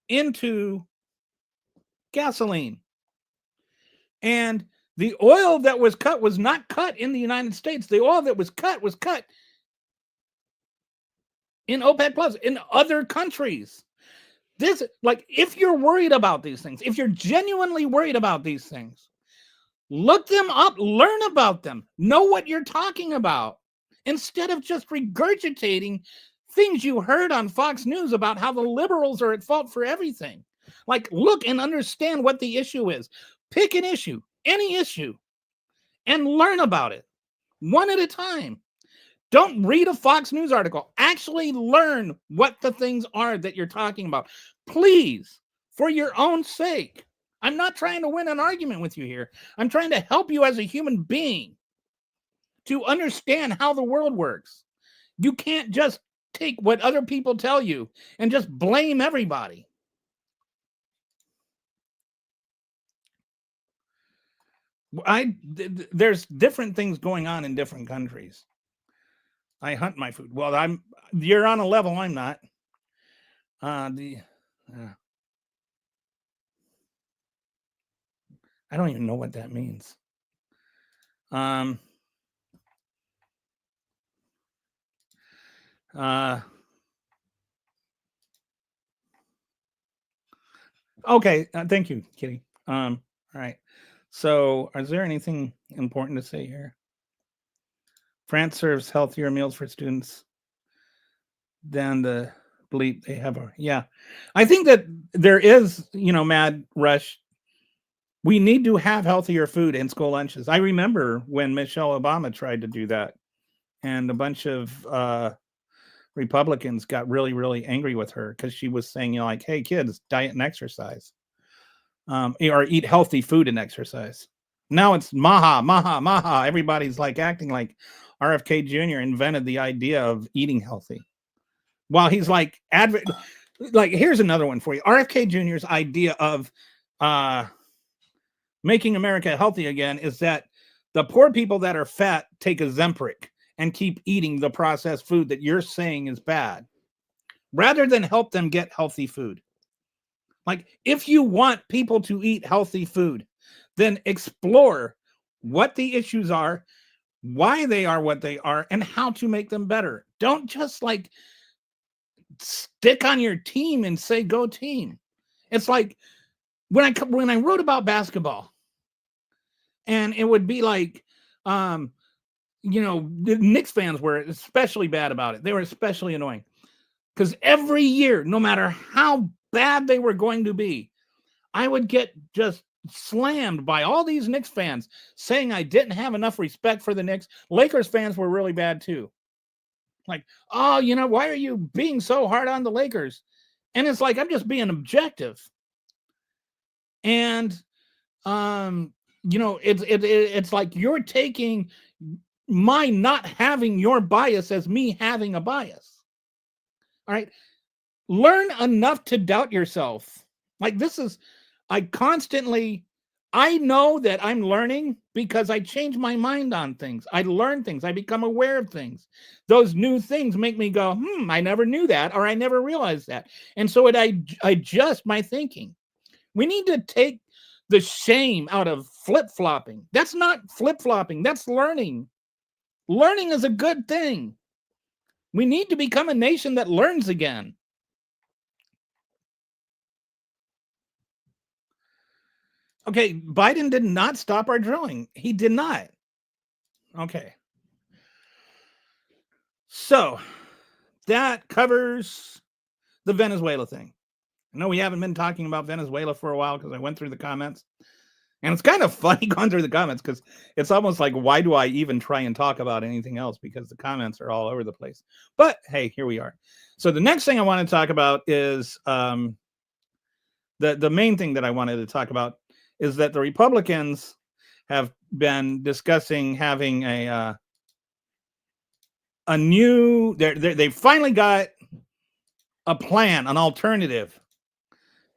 into gasoline. And the oil that was cut was not cut in the United States. The oil that was cut in OPEC Plus, in other countries. This, like, if you're worried about these things, if you're genuinely worried about these things, look them up, learn about them, know what you're talking about, instead of just regurgitating things you heard on Fox News about how the liberals are at fault for everything. Like, look and understand what the issue is. Pick an issue, any issue, and learn about it one at a time. Don't read a Fox News article. Actually learn what the things are that you're talking about. Please, for your own sake. I'm not trying to win an argument with you here. I'm trying to help you as a human being to understand how the world works. You can't just take what other people tell you and just blame everybody. There's different things going on in different countries. I hunt my food. Well, you're on a level I'm not. I don't even know what that means. Okay, thank you, Kitty. All right. So, is there anything important to say here? France serves healthier meals for students than the bleep they have. Yeah, I think that there is, mad rush. We need to have healthier food in school lunches. I remember when Michelle Obama tried to do that, and a bunch of Republicans got really, really angry with her because she was saying, like, hey, kids, diet and exercise, or eat healthy food and exercise. Now it's maha, maha, maha. Everybody's like acting like RFK Jr. invented the idea of eating healthy. While he's like, here's another one for you. RFK Jr.'s idea of making America healthy again is that the poor people that are fat take a Ozempic and keep eating the processed food that you're saying is bad, rather than help them get healthy food. Like, if you want people to eat healthy food, then explore what the issues are, why they are what they are, and how to make them better. Don't just like stick on your team and say, go team. It's like when I wrote about basketball, and it would be like, the Knicks fans were especially bad about it. They were especially annoying because every year, no matter how bad they were going to be, I would get just slammed by all these Knicks fans saying I didn't have enough respect for the Knicks. Lakers fans were really bad too. Like, oh, why are you being so hard on the Lakers? And it's like, I'm just being objective. And, it's like you're taking my not having your bias as me having a bias. All right. Learn enough to doubt yourself. Like, I know that I'm learning because I change my mind on things. I learn things. I become aware of things. Those new things make me go, I never knew that, or I never realized that. And so I adjust my thinking. We need to take the shame out of flip-flopping. That's not flip-flopping. That's learning. Learning is a good thing. We need to become a nation that learns again. Okay, Biden did not stop our drilling. He did not. Okay. So that covers the Venezuela thing. I know we haven't been talking about Venezuela for a while because I went through the comments. And it's kind of funny going through the comments because it's almost like, why do I even try and talk about anything else? Because the comments are all over the place. But hey, here we are. So the next thing I want to talk about is the main thing that I wanted to talk about is that the Republicans have been discussing having a new. They finally got a plan, an alternative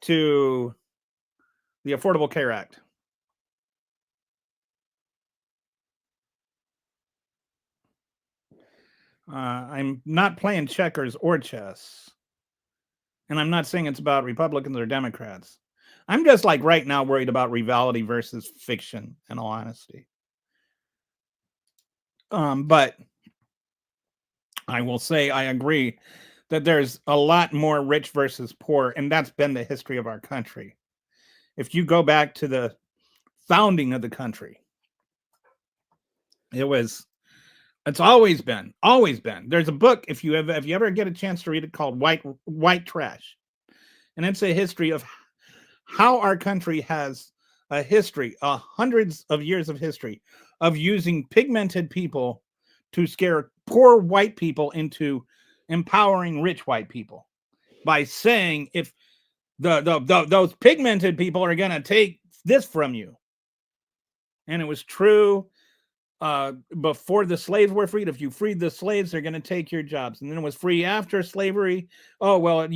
to the Affordable Care Act. I'm not playing checkers or chess. And I'm not saying it's about Republicans or Democrats. I'm just like right now worried about reality versus fiction, in all honesty. But I will say I agree that there's a lot more rich versus poor, and that's been the history of our country. If you go back to the founding of the country, it's always been. There's a book if you ever get a chance to read it called White Trash, and it's a history of how our country has a history, hundreds of years of history of using pigmented people to scare poor white people into empowering rich white people by saying if those pigmented people are going to take this from you. And it was true before the slaves were freed. If you freed the slaves, they're going to take your jobs. And then it was free after slavery. Oh, well,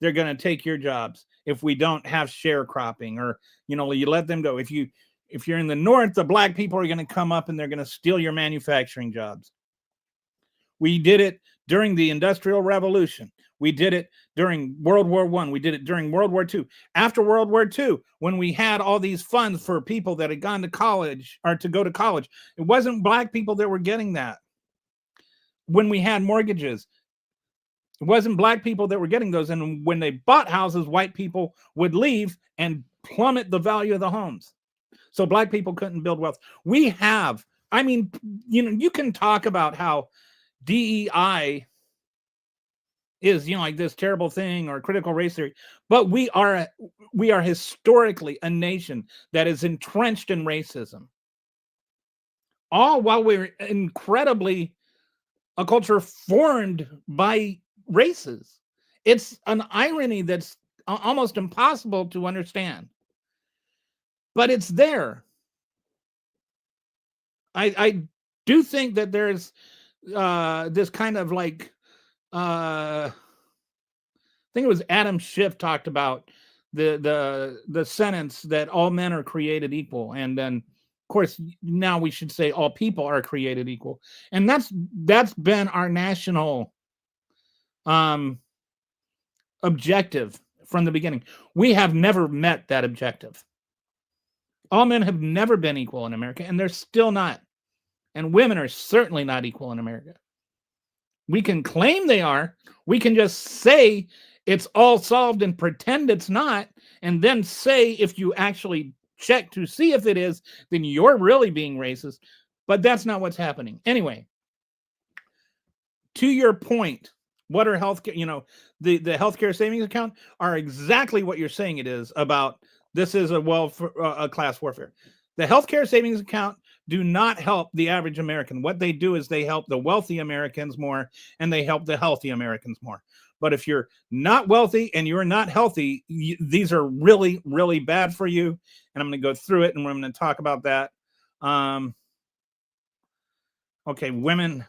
they're going to take your jobs if we don't have sharecropping, or, you let them go. If you're in the North, the black people are going to come up and they're going to steal your manufacturing jobs. We did it during the Industrial Revolution. We did it during World War I. We did it during World War II. After World War II, when we had all these funds for people that had gone to college or to go to college, it wasn't black people that were getting that. When we had mortgages, it wasn't black people that were getting those. And when they bought houses, white people would leave and plummet the value of the homes. So black people couldn't build wealth. You can talk about how DEI is like this terrible thing, or critical race theory, but we are historically a nation that is entrenched in racism, all while we're incredibly a culture formed by races. It's an irony that's almost impossible to understand, but it's there. I do think that there's this kind of like I think it was Adam Schiff talked about the sentence that all men are created equal, and then of course now we should say all people are created equal, and that's been our national objective from the beginning. We have never met that objective. All men have never been equal in America, and they're still not. And women are certainly not equal in America. We can claim they are. We can just say it's all solved and pretend it's not, and then say if you actually check to see if it is, then you're really being racist. But that's not what's happening. Anyway, to your point, what are healthcare? The healthcare savings account are exactly what you're saying it is about. This is a class warfare. The healthcare savings account do not help the average American. What they do is they help the wealthy Americans more, and they help the healthy Americans more. But if you're not wealthy and you're not healthy, these are really, really bad for you. And I'm going to go through it, and we're going to talk about that. Okay, women,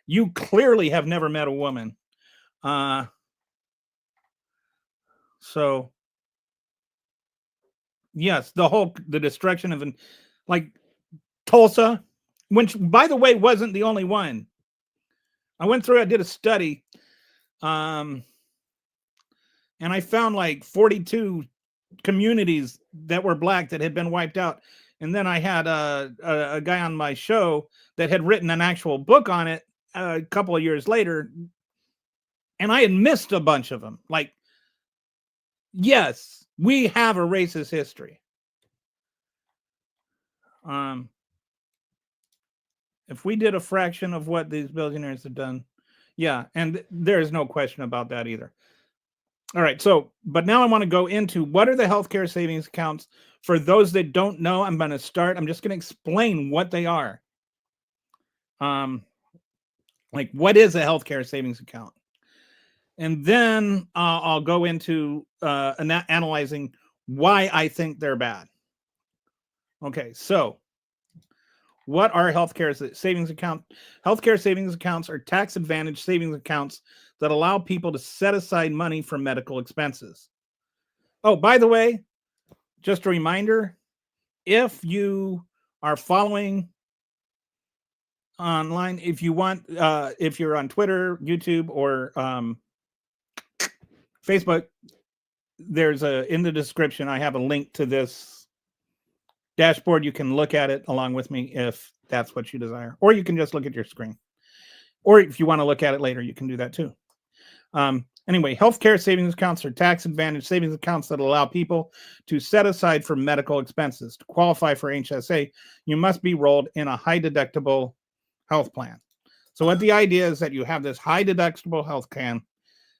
you clearly have never met a woman. So yes, the destruction of like Tulsa, which by the way wasn't the only one. I did a study, and I found like 42 communities that were black that had been wiped out. And then I had a guy on my show that had written an actual book on it a couple of years later, and I had missed a bunch of them. Like, yes, we have a racist history. If we did a fraction of what these billionaires have done, yeah, and there's no question about that either. All right, but now I want to go into what are the healthcare savings accounts. For those that don't know, I'm just going to explain what they are. Like, what is a healthcare savings account? And then I'll go into analyzing why I think they're bad. Okay, so what are healthcare savings accounts? Healthcare savings accounts are tax advantage savings accounts that allow people to set aside money for medical expenses. Oh, by the way, just a reminder, if you are following online. If you want, if you're on Twitter, YouTube, or Facebook, there's in the description, I have a link to this dashboard. You can look at it along with me if that's what you desire, or you can just look at your screen. Or if you want to look at it later, you can do that too. Anyway, healthcare savings accounts are tax advantage savings accounts that allow people to set aside for medical expenses. To qualify for HSA, you must be enrolled in a high deductible health plan. So what the idea is that you have this high deductible health plan,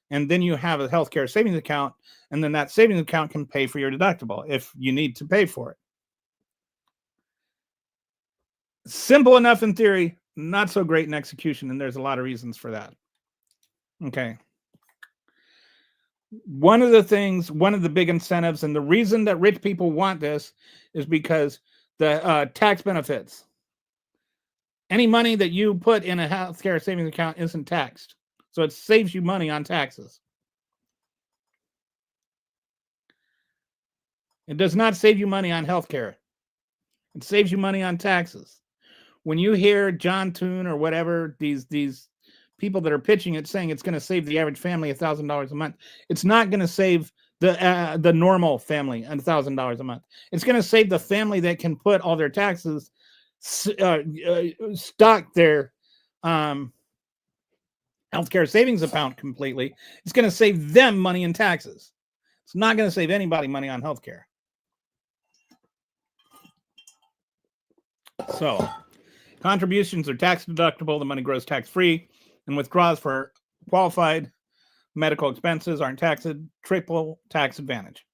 and then you have a healthcare savings account, and then that savings account can pay for your deductible if you need to pay for it. Simple enough in theory, not so great in execution, and there's a lot of reasons for that. Okay. One of the big incentives, and the reason that rich people want this is because the tax benefits. Any money that you put in a healthcare savings account isn't taxed. So it saves you money on taxes. It does not save you money on healthcare. It saves you money on taxes. When you hear John Toon or whatever, these people that are pitching it saying it's going to save the average family $1,000 a month, it's not going to save the normal family $1,000 a month. It's going to save the family that can put all their taxes, stock their healthcare savings account completely. It's going to save them money in taxes. It's not going to save anybody money on healthcare. So contributions are tax deductible. The money grows tax-free, and withdrawals for qualified medical expenses aren't taxed. Triple tax advantage.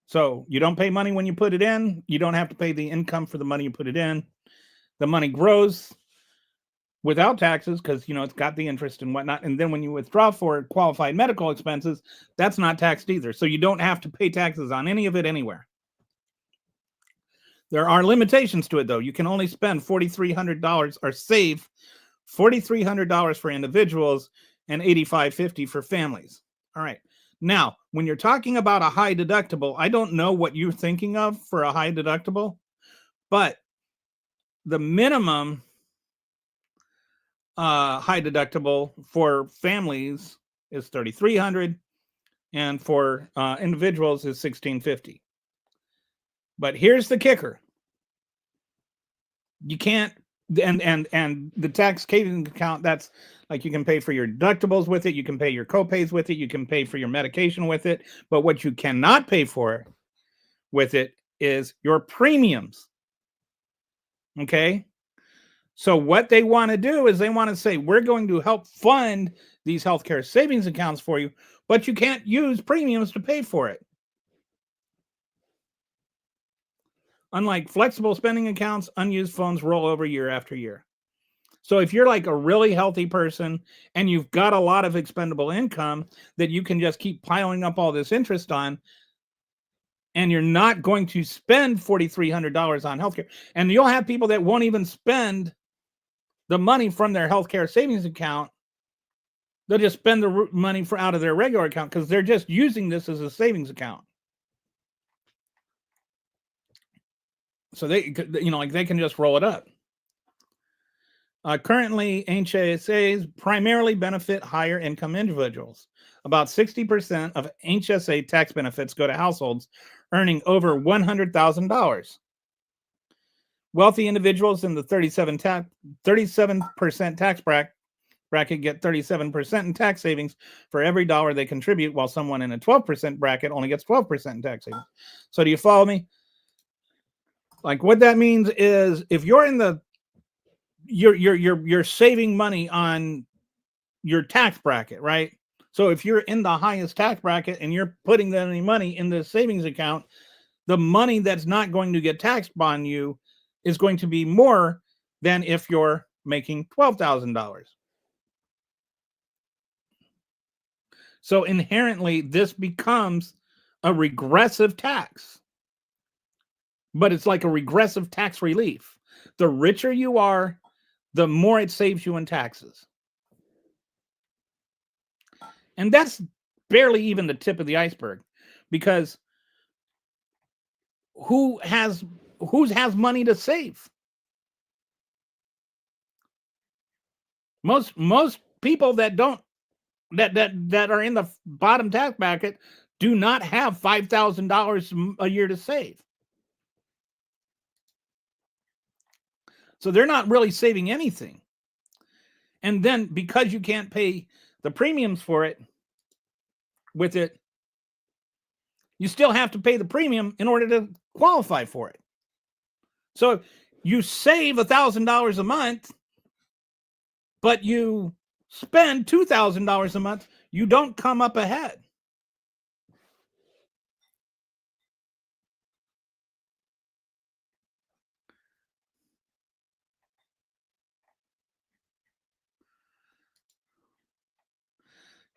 So you don't pay money when you put it in. You don't have to pay the income for the money you put it in. The money grows without taxes because, it's got the interest and whatnot. And then when you withdraw for qualified medical expenses, that's not taxed either. So you don't have to pay taxes on any of it anywhere. There are limitations to it, though. You can only spend $4,300 or save $4,300 for individuals and $8,550 for families. All right. Now, when you're talking about a high deductible, I don't know what you're thinking of for a high deductible, but the minimum high deductible for families is $3,300, and for individuals is $1,650. But here's the kicker: you can't, and the tax savings account, that's like you can pay for your deductibles with it, you can pay your co-pays with it, you can pay for your medication with it, but what you cannot pay for with it is your premiums. Okay? So what they want to do is they want to say, we're going to help fund these healthcare savings accounts for you, but you can't use premiums to pay for it. Unlike flexible spending accounts, unused funds roll over year after year. So if you're like a really healthy person and you've got a lot of expendable income that you can just keep piling up all this interest on, and you're not going to spend $4,300 on healthcare, and you'll have people that won't even spend the money from their healthcare savings account. They'll just spend the money out of their regular account because they're just using this as a savings account. So they can just roll it up. Currently, HSAs primarily benefit higher income individuals. About 60% of HSA tax benefits go to households earning over $100,000. Wealthy individuals in the 37% tax bracket get 37% in tax savings for every dollar they contribute, while someone in a 12% bracket only gets 12% in tax savings. So do you follow me? Like, what that means is if you're in the you're saving money on your tax bracket, right? So if you're in the highest tax bracket and you're putting any money in the savings account, the money that's not going to get taxed on you is going to be more than if you're making $12,000. So inherently, this becomes a regressive tax. But it's like a regressive tax relief. The richer you are, the more it saves you in taxes. And that's barely even the tip of the iceberg, because who has money to save? Most people that don't that are in the bottom tax bracket do not have $5,000 a year to save. So they're not really saving anything. And then because you can't pay the premiums for it with it, you still have to pay the premium in order to qualify for it. So you save $1,000 a month, but you spend $2,000 a month, you don't come up ahead.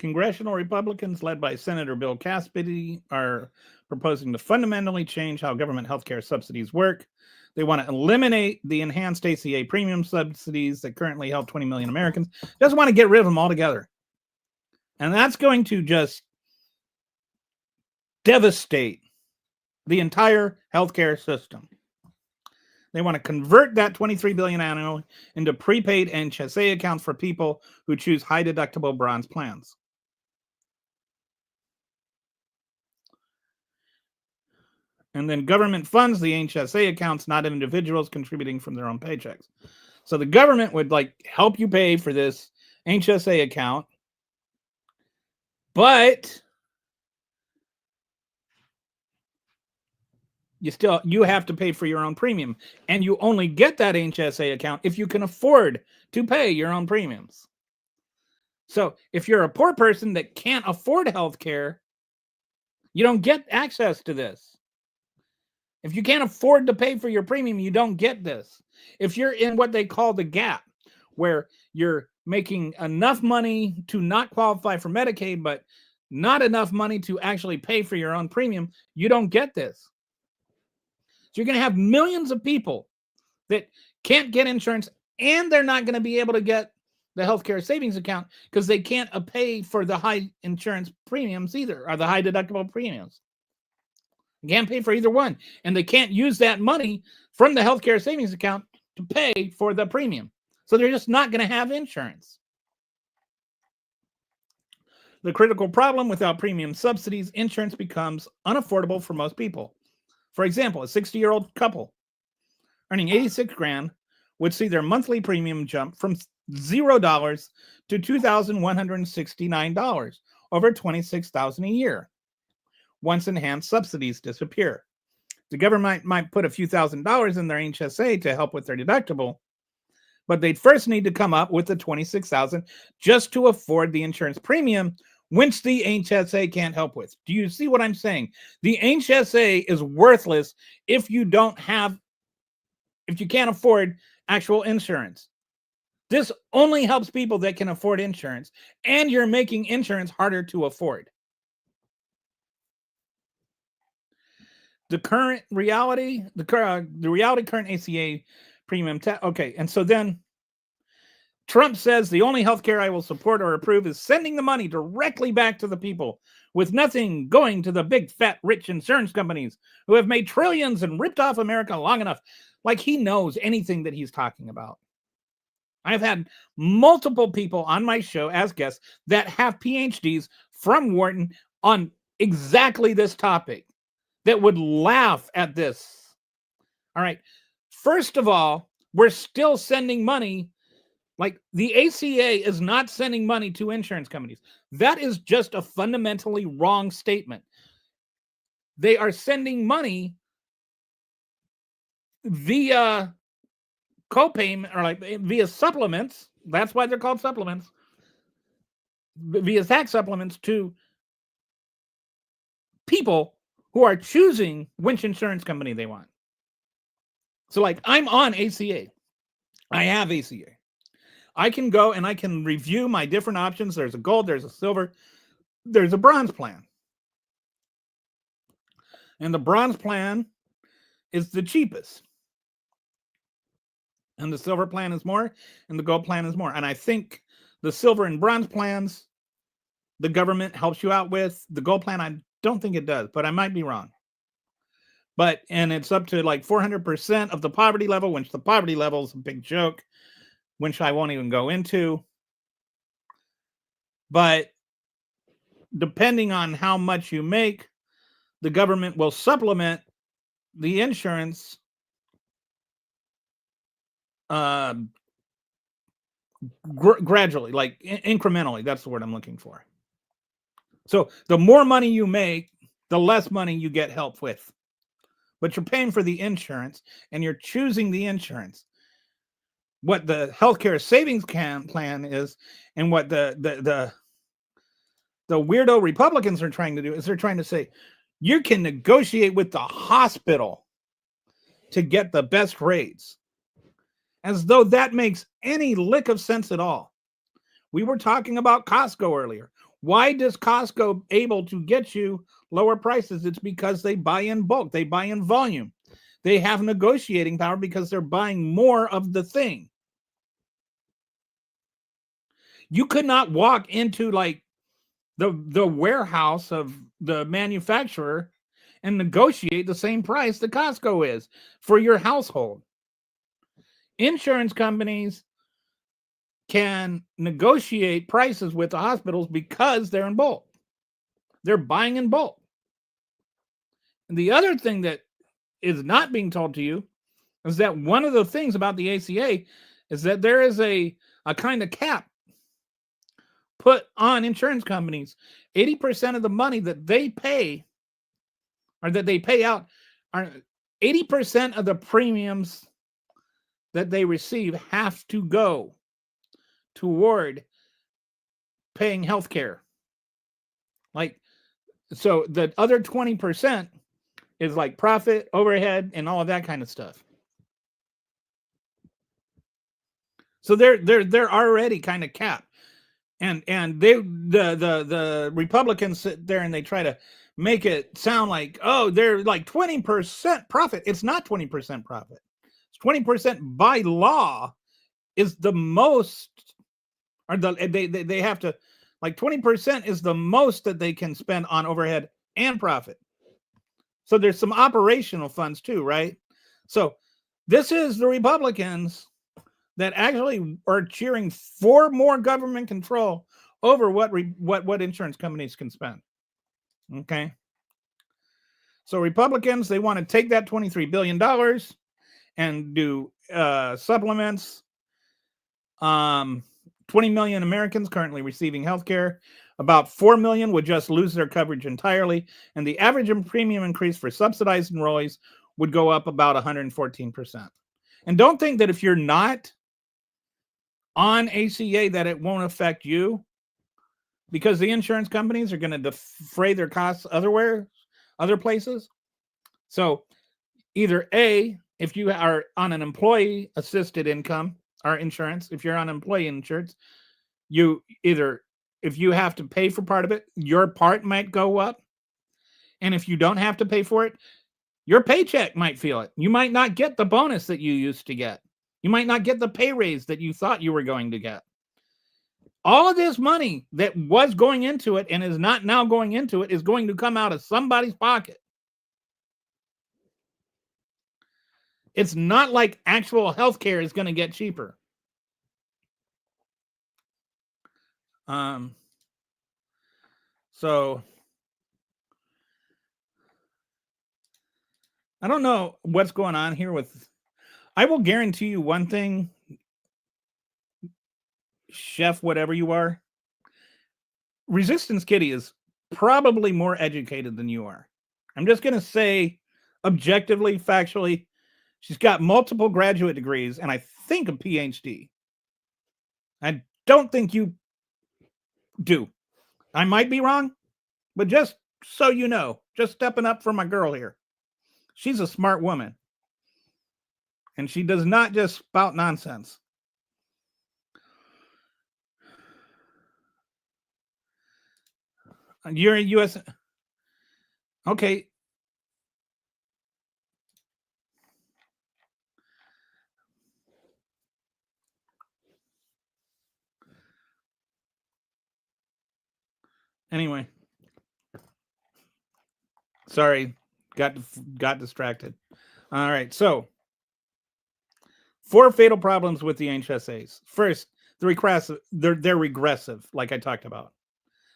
Congressional Republicans led by Senator Bill Cassidy are proposing to fundamentally change how government healthcare subsidies work. They want to eliminate the enhanced ACA premium subsidies that currently help 20 million Americans. Just want to get rid of them altogether. And that's going to just devastate the entire healthcare system. They want to convert that $23 billion annually into prepaid HSA accounts for people who choose high deductible bronze plans. And then government funds the HSA accounts, not individuals contributing from their own paychecks. So the government would help you pay for this HSA account, but you have to pay for your own premium, and you only get that HSA account if you can afford to pay your own premiums. So if you're a poor person that can't afford health care, you don't get access to this. If you can't afford to pay for your premium, you don't get this. If you're in what they call the gap, where you're making enough money to not qualify for Medicaid, but not enough money to actually pay for your own premium, you don't get this. So you're going to have millions of people that can't get insurance, and they're not going to be able to get the healthcare savings account because they can't pay for the high insurance premiums either, or the high deductible premiums. Can't pay for either one, and they can't use that money from the healthcare savings account to pay for the premium. So they're just not going to have insurance. The critical problem: without premium subsidies, insurance becomes unaffordable for most people. For example, a 60-year-old couple earning $86,000 would see their monthly premium jump from $0 to $2,169 over $26,000 a year once enhanced subsidies disappear. The government might put a few $1,000s in their HSA to help with their deductible, but they'd first need to come up with the $26,000 just to afford the insurance premium, which the HSA can't help with. Do you see what I'm saying? The HSA is worthless if you can't afford actual insurance. This only helps people that can afford insurance, and you're making insurance harder to afford. The current reality, current ACA premium okay, and so then Trump says the only healthcare I will support or approve is sending the money directly back to the people, with nothing going to the big fat rich insurance companies who have made trillions and ripped off America long enough. Like he knows anything that he's talking about. I've had multiple people on my show as guests that have PhDs from Wharton on exactly this topic that would laugh at this. All right. First of all, we're still sending money. Like the ACA is not sending money to insurance companies. That is just a fundamentally wrong statement. They are sending money via copayment, or via supplements. That's why they're called supplements. Via tax supplements to people who are choosing which insurance company they want. So I'm on ACA. I have ACA. I can go and I can review my different options. There's a gold, there's a silver, there's a bronze plan. And the bronze plan is the cheapest. And the silver plan is more, and the gold plan is more. And I think the silver and bronze plans, the government helps you out with. The gold plan, I don't think it does, but I might be wrong. And it's up to 400% of the poverty level, which the poverty level is a big joke, which I won't even go into. But depending on how much you make, the government will supplement the insurance gradually, like incrementally. That's the word I'm looking for. So the more money you make, the less money you get help with. But you're paying for the insurance and you're choosing the insurance. What the healthcare savings plan is, and what the weirdo Republicans are trying to do is they're trying to say you can negotiate with the hospital to get the best rates, as though that makes any lick of sense at all. We were talking about Costco earlier. Why does Costco able to get you lower prices? It's because they buy in bulk, they buy in volume. They have negotiating power because they're buying more of the thing. You could not walk into like the warehouse of the manufacturer and negotiate the same price that Costco is for your household. Insurance companies can negotiate prices with the hospitals because they're in bulk. They're buying in bulk. And the other thing that is not being told to you is that one of the things about the ACA is that there is a kind of cap put on insurance companies. 80% of the money that they pay or that they pay out are 80% of the premiums that they receive have to go toward paying health care. Like, so the other 20% is like profit, overhead, and all of that kind of stuff. So they're already kind of capped. And they the Republicans sit there and they try to make it sound like, oh, they're like 20% profit. It's not 20% profit. It's 20% by law is the most, or they have to, like 20% is the most that they can spend on overhead and profit. So there's some operational funds too, right? So this is the Republicans that actually are cheering for more government control over what insurance companies can spend. Okay. So Republicans, they want to take that $23 billion and do supplements. 20 million Americans currently receiving health care. About 4 million would just lose their coverage entirely. And the average premium increase for subsidized enrollees would go up about 114%. And don't think that if you're not on ACA that it won't affect you, because the insurance companies are going to defray their costs other places. So either A, if you are on an employee assisted income or insurance, if you're on employee insurance, you either, if you have to pay for part of it, your part might go up. And if you don't have to pay for it, your paycheck might feel it. You might not get the bonus that you used to get. You might not get the pay raise that you thought you were going to get. All of this money that was going into it and is not now going into it is going to come out of somebody's pocket. It's not like actual healthcare is going to get cheaper. So I don't know what's going on here with, I will guarantee you one thing, Chef, whatever you are, Resistance Kitty is probably more educated than you are. I'm just going to say objectively, factually, she's got multiple graduate degrees and I think a PhD. I don't think you do. I might be wrong, but just so you know, just stepping up for my girl here. She's a smart woman. And she does not just spout nonsense. You're a U.S. Okay. Anyway. Sorry. Got distracted. All right. So 4 fatal problems with the HSAs. First, they're regressive, like I talked about.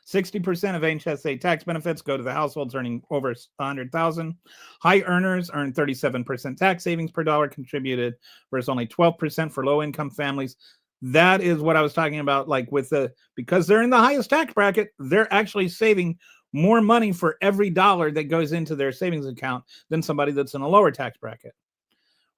60% of HSA tax benefits go to the households earning over 100,000. High earners earn 37% tax savings per dollar contributed versus only 12% for low income families. That is what I was talking about. Like because they're in the highest tax bracket, they're actually saving more money for every dollar that goes into their savings account than somebody that's in a lower tax bracket.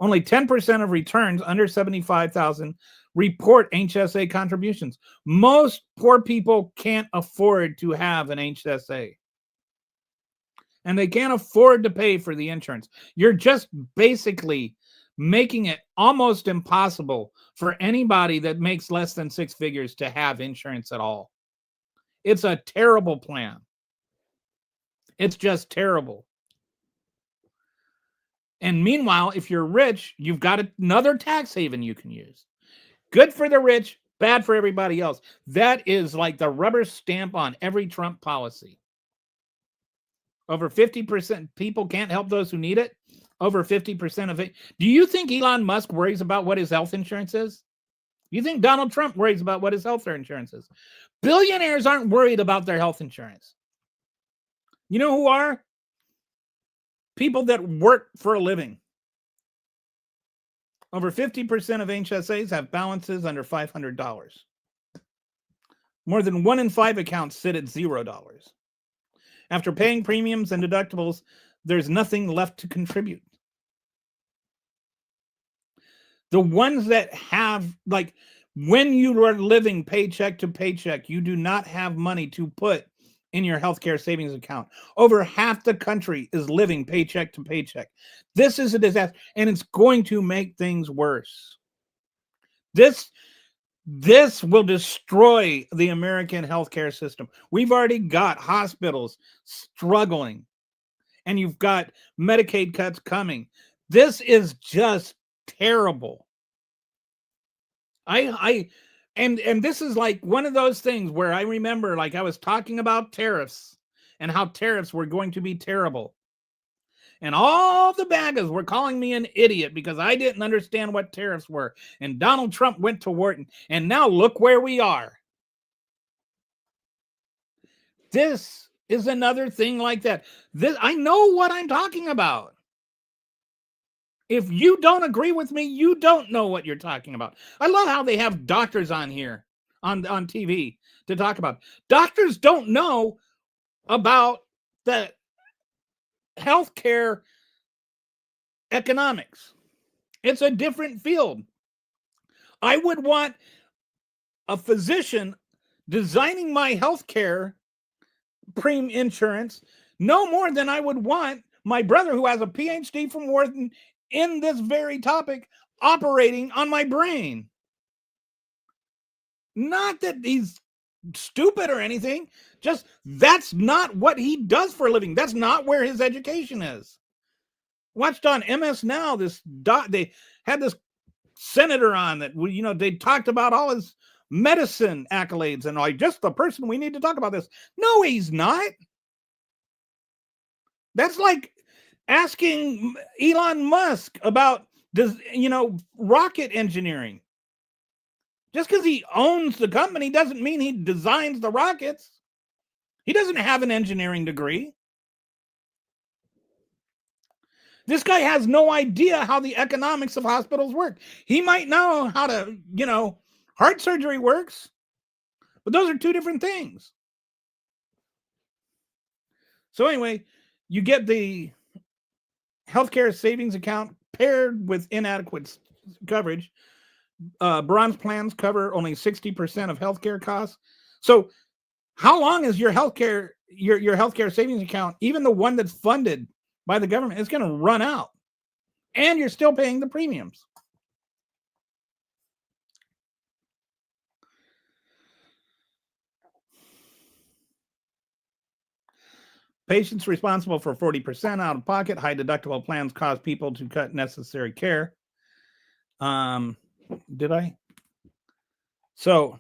Only 10% of returns under 75,000 report HSA contributions. Most poor people can't afford to have an HSA. And they can't afford to pay for the insurance. You're just basically making it almost impossible for anybody that makes less than 6 figures to have insurance at all. It's a terrible plan. It's just terrible. And meanwhile, if you're rich, you've got another tax haven you can use. Good for the rich, bad for everybody else. That is like the rubber stamp on every Trump policy. Over 50% people can't help those who need it. Over 50% of it. Do you think Elon Musk worries about what his health insurance is? You think Donald Trump worries about what his health insurance is? Billionaires aren't worried about their health insurance. You know who are? People that work for a living. Over 50% of HSAs have balances under $500. More than 1 in 5 accounts sit at $0. After paying premiums and deductibles, there's nothing left to contribute. The ones that have, like, when you are living paycheck to paycheck, you do not have money to put in your healthcare savings account. Over half the country is living paycheck to paycheck. This is a disaster, and it's going to make things worse. This will destroy the American healthcare system. We've already got hospitals struggling, and you've got Medicaid cuts coming. This is just terrible. And this is like one of those things where I remember, like, I was talking about tariffs and how tariffs were going to be terrible. And all the baggers were calling me an idiot because I didn't understand what tariffs were. And Donald Trump went to Wharton. And now look where we are. This is another thing like that. I know what I'm talking about. If you don't agree with me, you don't know what you're talking about. I love how they have doctors on here, on TV, to talk about. Doctors don't know about the healthcare economics. It's a different field. I would want a physician designing my healthcare premium insurance no more than I would want my brother, who has a PhD from Wharton in this very topic, operating on my brain. Not that he's stupid or anything, just that's not what he does for a living. That's not where his education is. Watched on MS Now, they had this senator on that, you know, they talked about all his medicine accolades and like, just the person we need to talk about this. No, he's not. That's like asking Elon Musk about rocket engineering. Just because he owns the company doesn't mean he designs the rockets. He doesn't have an engineering degree. This guy has no idea how the economics of hospitals work. He might know how to, heart surgery works, but those are two different things. So anyway, you get the healthcare savings account paired with inadequate coverage. Bronze plans cover only 60% of healthcare costs. So how long is your healthcare savings account, even the one that's funded by the government, is going to run out? And you're still paying the premiums. Patients responsible for 40% out of pocket. High deductible plans cause people to cut necessary care. Did I? So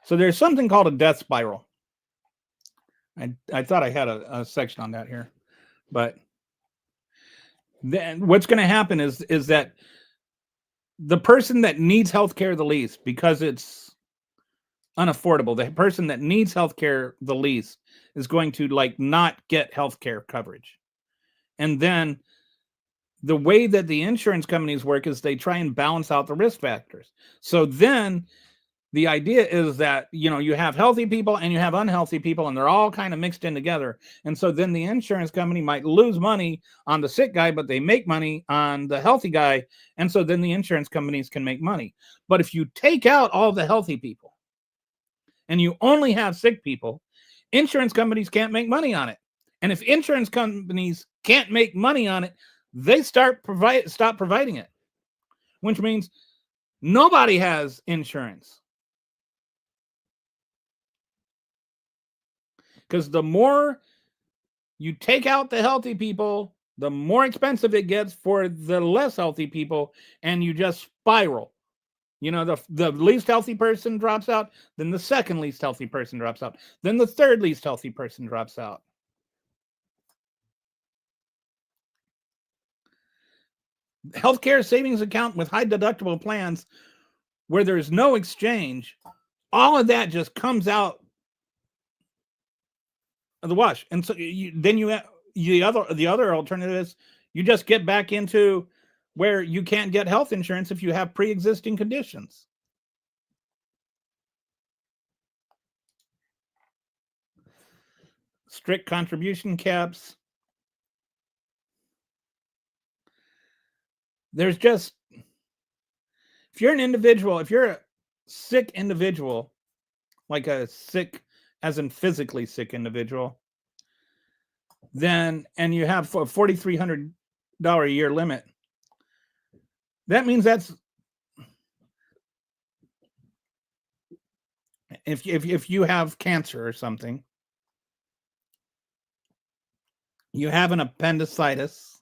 so there's something called a death spiral. I thought I had a section on that here, but then what's going to happen is that the person that needs healthcare the least because it's unaffordable, the person that needs healthcare the least is going to like not get healthcare coverage. And then the way that the insurance companies work is they try and balance out the risk factors. So then the idea is that, you know, you have healthy people and you have unhealthy people, and they're all kind of mixed in together. And so then the insurance company might lose money on the sick guy, but they make money on the healthy guy. And so then the insurance companies can make money. But if you take out all the healthy people and you only have sick people, insurance companies can't make money on it. And if insurance companies can't make money on it, they stop providing it, which means nobody has insurance. Because the more you take out the healthy people, the more expensive it gets for the less healthy people, and you just spiral. You know, the least healthy person drops out, then the second least healthy person drops out, then the third least healthy person drops out. Healthcare savings account with high deductible plans where there's no exchange, all of that just comes out of the wash. And so then you have the other alternative is you just get back into where you can't get health insurance if you have pre-existing conditions. Strict contribution caps. There's just, if you're an individual, if you're a sick individual, like a sick as in physically sick individual, then, and you have a $4,300 a year limit, that means that's, if you have cancer or something, you have an appendicitis.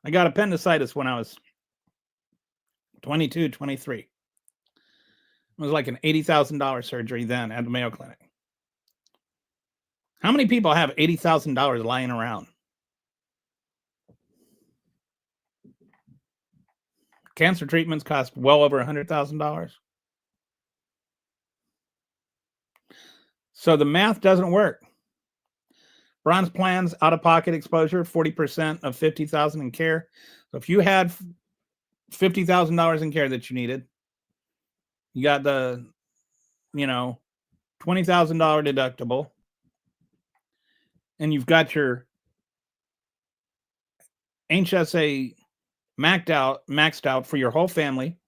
I got appendicitis when I was 22, 23. It was like an $80,000 surgery then at the Mayo Clinic. How many people have $80,000 lying around? Cancer treatments cost well over $100,000. So the math doesn't work. Bronze plans, out-of-pocket exposure, 40% of $50,000 in care. So if you had $50,000 in care that you needed, you got the, $20,000 deductible, and you've got your HSA maxed out for your whole family.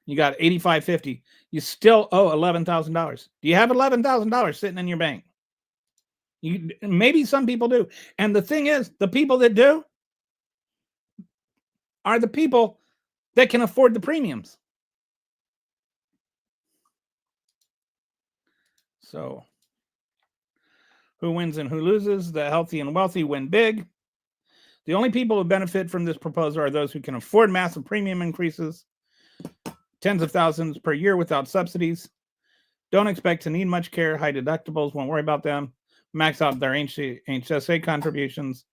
You got $8,550. You still owe $11,000. Do you have $11,000 sitting in your bank? Maybe some people do. And the thing is, the people that do are the people that can afford the premiums. So who wins and who loses? The healthy and wealthy win big. The only people who benefit from this proposal are those who can afford massive premium increases, tens of thousands per year without subsidies. Don't expect to need much care. High deductibles, won't worry about them. Max out their HSA contributions.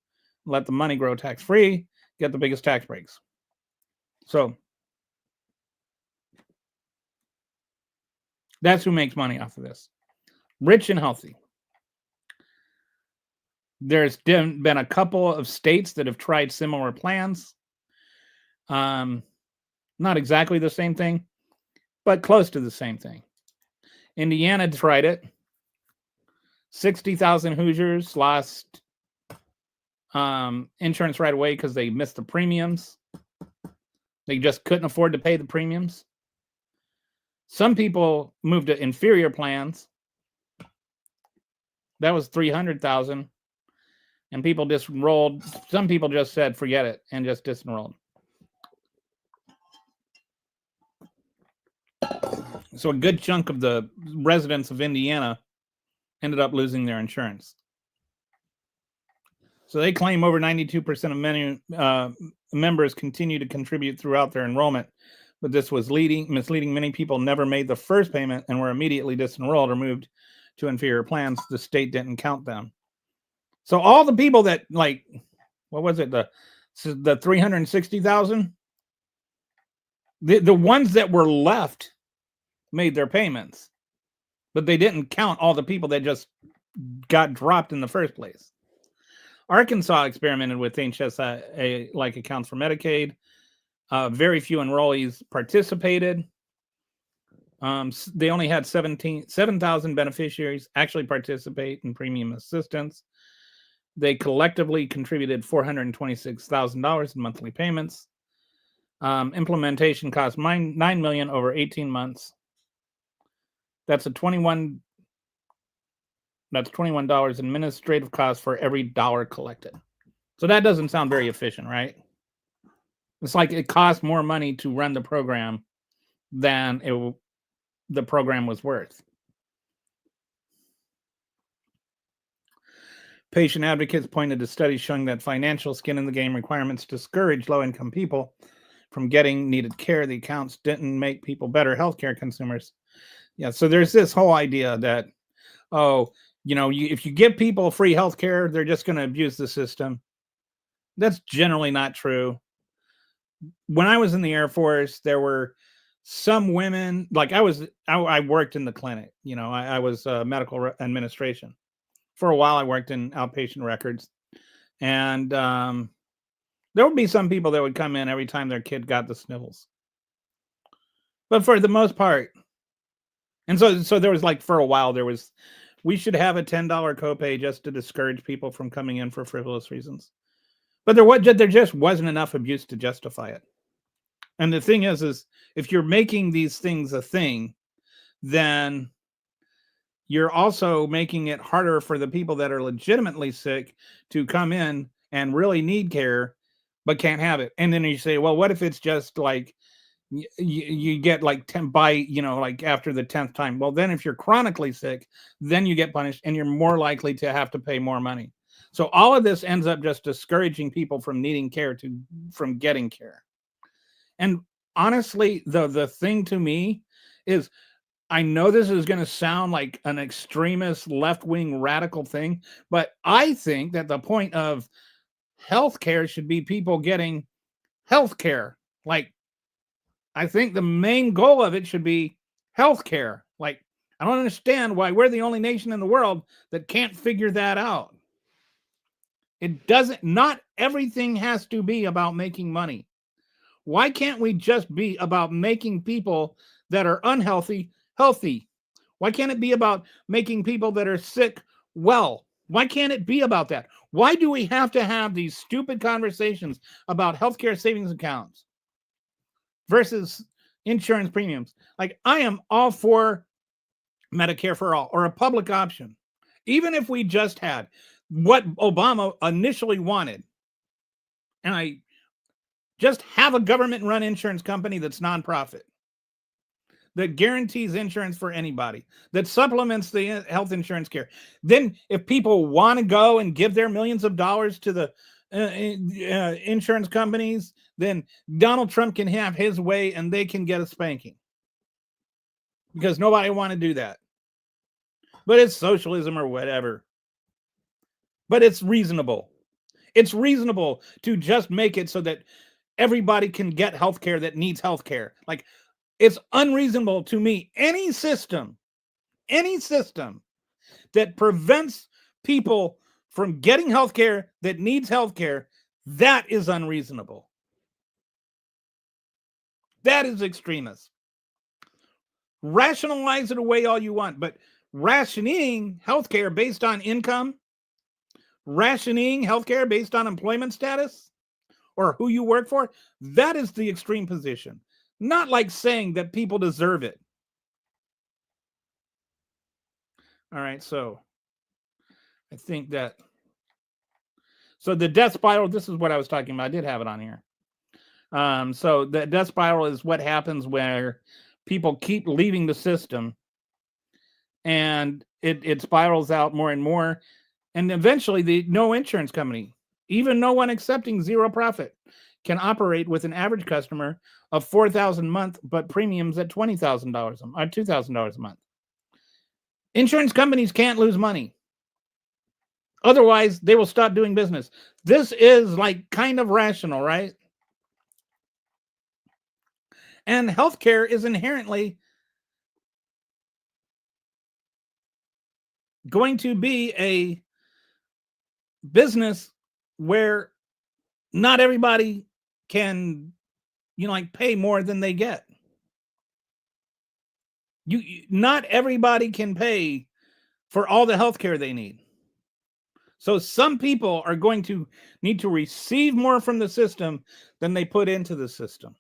Let the money grow tax-free. Get the biggest tax breaks. So that's who makes money off of this. Rich and healthy. There's been a couple of states that have tried similar plans. Not exactly the same thing, but close to the same thing. Indiana tried it. 60,000 Hoosiers lost insurance right away because they missed the premiums. They just couldn't afford to pay the premiums. Some people moved to inferior plans. That was 300,000. And people disenrolled. Some people just said, forget it, and just disenrolled. So a good chunk of the residents of Indiana ended up losing their insurance. So they claim over 92% of many members continue to contribute throughout their enrollment, but this was misleading. Many people never made the first payment and were immediately disenrolled or moved to inferior plans. The state didn't count them. So all the people that, like, what was it? The So the 360,000, the ones that were left made their payments, but they didn't count all the people that just got dropped in the first place. Arkansas experimented with HSA like accounts for Medicaid. Very few enrollees participated. They only had 7,000 beneficiaries actually participate in premium assistance. They collectively contributed $426,000 in monthly payments. Implementation cost $9 million over 18 months. That's $21 administrative cost for every dollar collected. So that doesn't sound very efficient, right? It's like it costs more money to run the program than the program was worth. Patient advocates pointed to studies showing that financial skin in the game requirements discourage low-income people from getting needed care. The accounts didn't make people better healthcare consumers. Yeah, so there's this whole idea that, if you give people free healthcare, they're just going to abuse the system. That's generally not true. When I was in the Air Force, there were some women, like I worked in the clinic. I was medical administration. For a while, I worked in outpatient records, and there would be some people that would come in every time their kid got the sniffles. But for the most part, and so there was for a while, we should have a $10 copay just to discourage people from coming in for frivolous reasons. But there just wasn't enough abuse to justify it. And the thing is if you're making these things a thing, then you're also making it harder for the people that are legitimately sick to come in and really need care, but can't have it. And then you say, well, what if it's just you get 10 by, after the 10th time? Well, then if you're chronically sick, then you get punished and you're more likely to have to pay more money. So all of this ends up just discouraging people from needing care from getting care. And honestly, the thing to me is, I know this is going to sound like an extremist left-wing radical thing, but I think that the point of healthcare should be people getting healthcare. I think the main goal of it should be healthcare. I don't understand why we're the only nation in the world that can't figure that out. Not everything has to be about making money. Why can't we just be about making people that are unhealthy healthy? Why can't it be about making people that are sick well? Why can't it be about that? Why do we have to have these stupid conversations about healthcare savings accounts versus insurance premiums? I am all for Medicare for all or a public option. Even if we just had what Obama initially wanted, and I just have a government-run insurance company that's nonprofit, that guarantees insurance for anybody, that supplements the health insurance care. Then if people want to go and give their millions of dollars to the insurance companies, then Donald Trump can have his way and they can get a spanking. Because nobody want to do that. But it's socialism or whatever. But it's reasonable. It's reasonable to just make it so that everybody can get healthcare that needs healthcare. It's unreasonable to me. Any system that prevents people from getting healthcare that needs healthcare, that is unreasonable. That is extremist. Rationalize it away all you want, but rationing healthcare based on income, rationing healthcare based on employment status or who you work for, that is the extreme position. Not saying that people deserve it. All right, so I think that... So the death spiral, this is what I was talking about. I did have it on here. So the death spiral is what happens where people keep leaving the system and it spirals out more and more. And eventually no insurance company, even no one accepting zero profit, can operate with an average customer of $4,000 a month, but premiums at $20,000 or $2,000 a month. Insurance companies can't lose money. Otherwise, they will stop doing business. This is like kind of rational, right? And healthcare is inherently going to be a business where not everybody can, like pay more than they get. Not everybody can pay for all the healthcare they need. So some people are going to need to receive more from the system than they put into the system.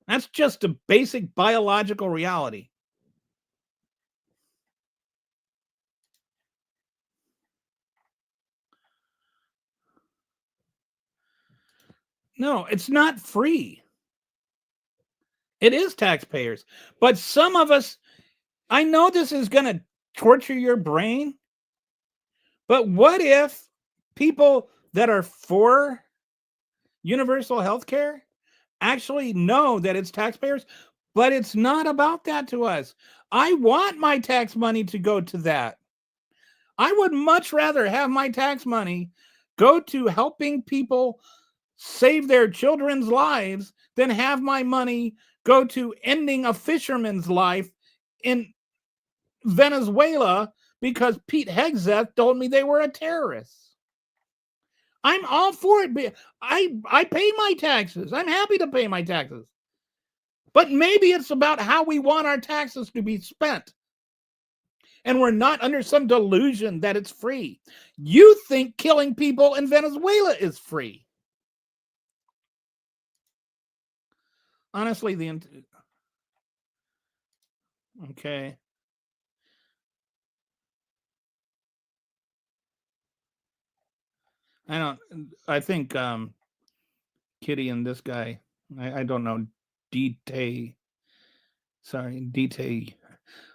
That's just a basic biological reality. No, it's not free. It is taxpayers. But some of us, I know this is going to torture your brain, but what if people that are for universal health care actually know that it's taxpayers, but it's not about that to us? I want my tax money to go to that. I would much rather have my tax money go to helping people save their children's lives than have my money go to ending a fisherman's life in Venezuela because Pete Hegseth told me they were a terrorist. I'm all for it. I pay my taxes. I'm happy to pay my taxes. But maybe it's about how we want our taxes to be spent. And we're not under some delusion that it's free. You think killing people in Venezuela is free. Honestly, okay. I think Kitty and this guy, I don't know, Dite. Sorry, Dite.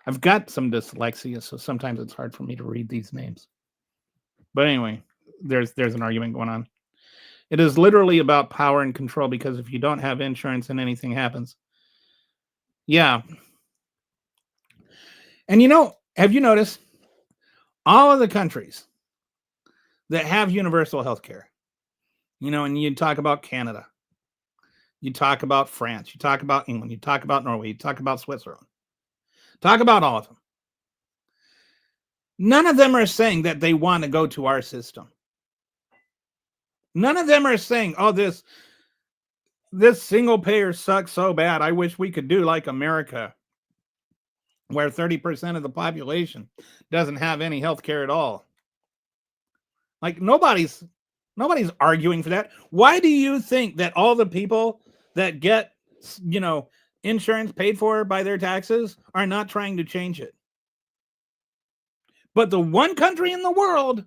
I've got some dyslexia, so sometimes it's hard for me to read these names. But anyway, there's an argument going on. It is literally about power and control, because if you don't have insurance and anything happens. Yeah. And have you noticed all of the countries that have universal health care, and you talk about Canada, you talk about France, you talk about England, you talk about Norway, you talk about Switzerland, talk about all of them. None of them are saying that they want to go to our system. None of them are saying, oh, this single payer sucks so bad. I wish we could do like America, where 30% of the population doesn't have any health care at all. Like nobody's arguing for that. Why do you think that all the people that get, insurance paid for by their taxes are not trying to change it? But the one country in the world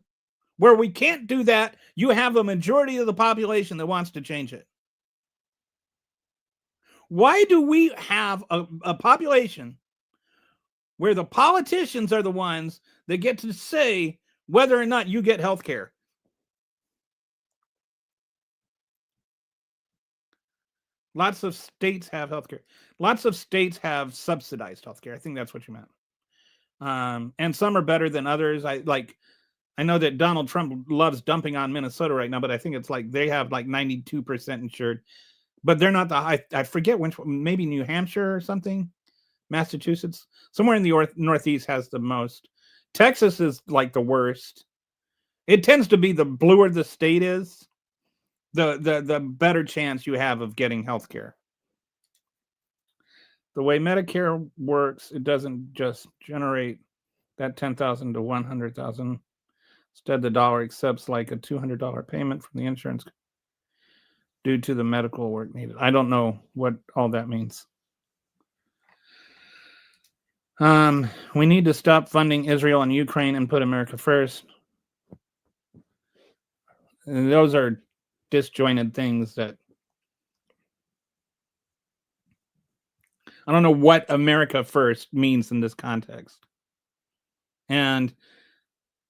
where we can't do that, you have a majority of the population that wants to change it. Why do we have a population where the politicians are the ones that get to say whether or not you get health care? Lots of states have health care. Lots of states have subsidized health care. I think that's what you meant. And some are better than others. I know that Donald Trump loves dumping on Minnesota right now, but I think it's like they have like 92% insured. But they're not I forget which one, maybe New Hampshire or something. Massachusetts, somewhere in the Northeast has the most. Texas is like the worst. It tends to be the bluer the state is, the better chance you have of getting health care. The way Medicare works, it doesn't just generate that 10,000 to 100,000. Instead, the dollar accepts like a $200 payment from the insurance due to the medical work needed. I don't know what all that means. We need to stop funding Israel and Ukraine and put America first. And those are disjointed things that I don't know what America first means in this context. And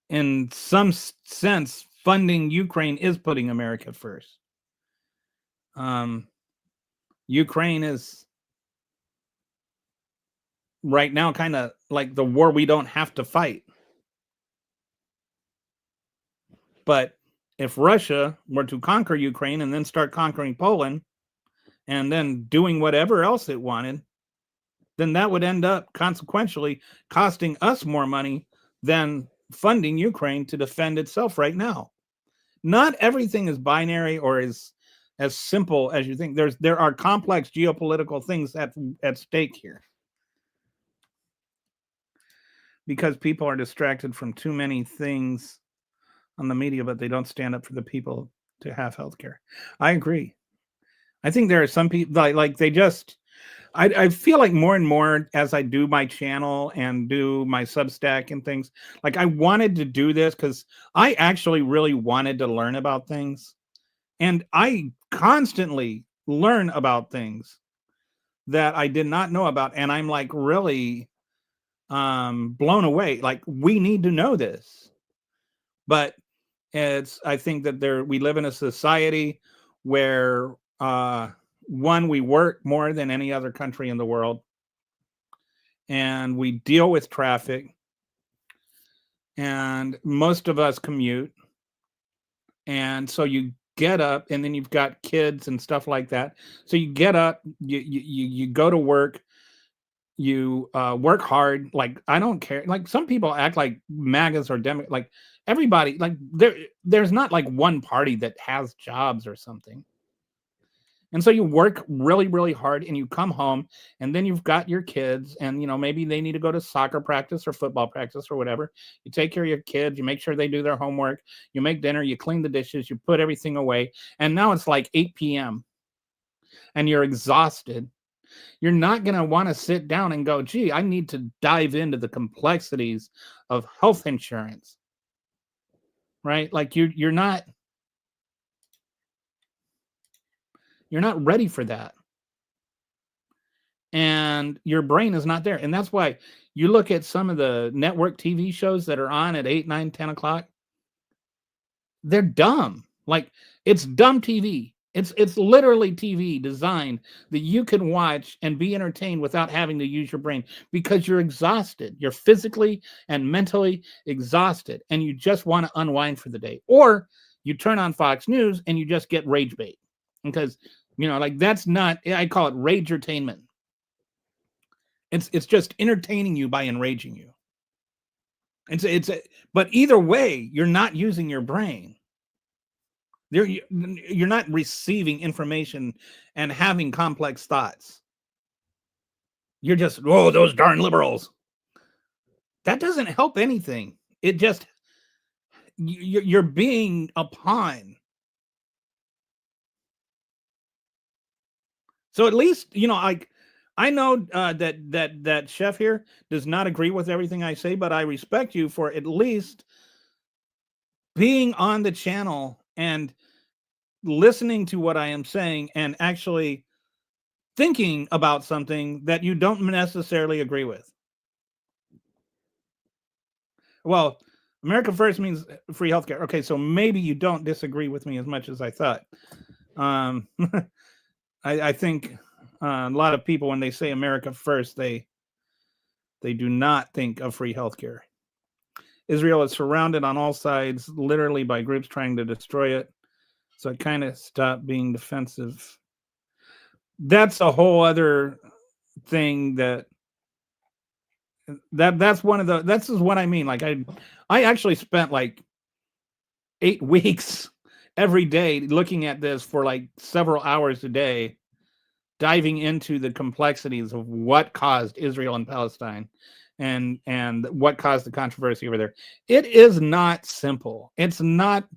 in some sense, funding Ukraine is putting America first. Ukraine is right now kind of like the war we don't have to fight. But if Russia were to conquer Ukraine and then start conquering Poland and then doing whatever else it wanted, then that would end up consequentially costing us more money than funding Ukraine to defend itself right now. Not everything is binary or is as simple as you think. There are complex geopolitical things at stake here, because people are distracted from too many things on the media, but they don't stand up for the people to have health care. I agree. I think there are some people like they just I feel like more and more as I do my channel and do my Substack and things, like I wanted to do this because I actually really wanted to learn about things. And I constantly learn about things that I did not know about. And I'm like really blown away. Like, we need to know this. But I think that we live in a society where one, we work more than any other country in the world, and we deal with traffic, and most of us commute, and so you get up, and then you've got kids and stuff like that. So you get up, you go to work, you work hard. Like, I don't care. Like, some people act like MAGAs or like everybody, like there's not like one party that has jobs or something. And so you work really, really hard, and you come home, and then you've got your kids, and maybe they need to go to soccer practice or football practice or whatever. You take care of your kids, you make sure they do their homework, you make dinner, you clean the dishes, you put everything away. And now it's like 8 p.m. and you're exhausted. You're not going to want to sit down and go, gee, I need to dive into the complexities of health insurance. Right? Like you're not ready for that. And your brain is not there. And that's why you look at some of the network TV shows that are on at 8, 9, 10 o'clock. They're dumb. Like, it's dumb TV. It's literally TV designed that you can watch and be entertained without having to use your brain, because you're exhausted. You're physically and mentally exhausted, and you just want to unwind for the day. Or you turn on Fox News and you just get rage bait, because like, that's not, I call it rage-ertainment. It's just entertaining you by enraging you. But either way, you're not using your brain. You're not receiving information and having complex thoughts. You're just, oh, those darn liberals. That doesn't help anything. It just, you're being a pawn. So at least, I know that Chef here does not agree with everything I say, but I respect you for at least being on the channel and listening to what I am saying and actually thinking about something that you don't necessarily agree with. Well, America First means free healthcare. Okay, so maybe you don't disagree with me as much as I thought. I think a lot of people, when they say America First, they do not think of free healthcare. Israel is surrounded on all sides, literally, by groups trying to destroy it. So it kind of stopped being defensive. That's a whole other thing. That's one of the, this is what I mean. Like, I actually spent like 8 weeks every day looking at this for like several hours a day, diving into the complexities of what caused Israel and Palestine and what caused the controversy over there. It is not simple. It's not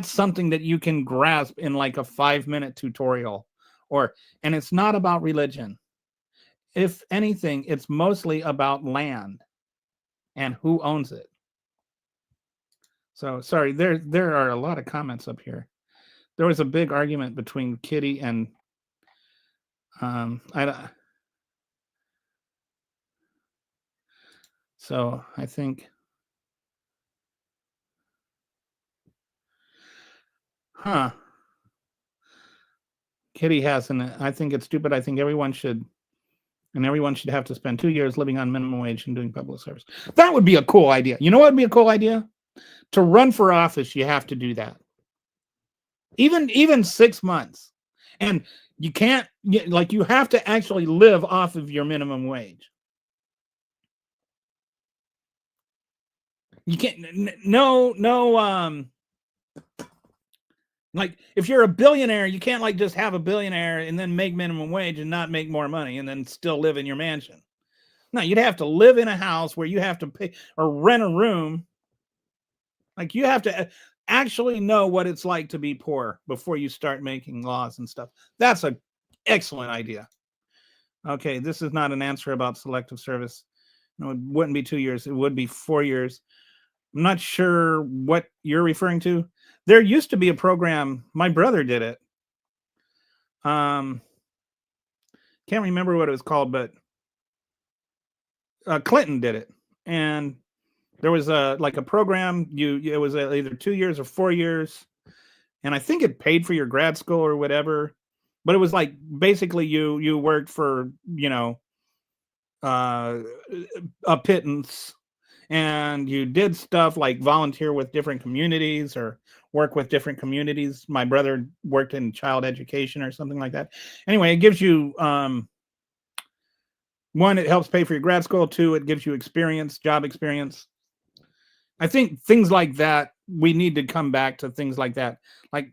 something that you can grasp in like a 5-minute tutorial, and it's not about religion. If anything, it's mostly about land and who owns it. So sorry, there are a lot of comments up here. There was a big argument between Kitty and so I think, Kitty hasn't. I think it's stupid. I think everyone should have to spend 2 years living on minimum wage and doing public service. That would be a cool idea. You know what would be a cool idea? To run for office, you have to do that. Even 6 months. And you can't, like, you have to actually live off of your minimum wage. You can't, like, if you're a billionaire, you can't, like, just have a billionaire and then make minimum wage and not make more money and then still live in your mansion. No, you'd have to live in a house where you have to pay or rent a room. Like, you have to actually know what it's like to be poor before you start making laws and stuff. That's an excellent idea. Okay, this is not an answer about selective service. No, it wouldn't be 2 years. It would be 4 years. I'm not sure what you're referring to. There used to be a program. My brother did it. Can't remember what it was called, but Clinton did it, and there was a program. It was either 2 years or 4 years, and I think it paid for your grad school or whatever. But it was like basically you worked for a pittance, and you did stuff like volunteer with different communities or work with different communities. My brother worked in child education or something like that. Anyway, it gives you one, it helps pay for your grad school. Two, it gives you experience, job experience. I think things like that, we need to come back to things like that, like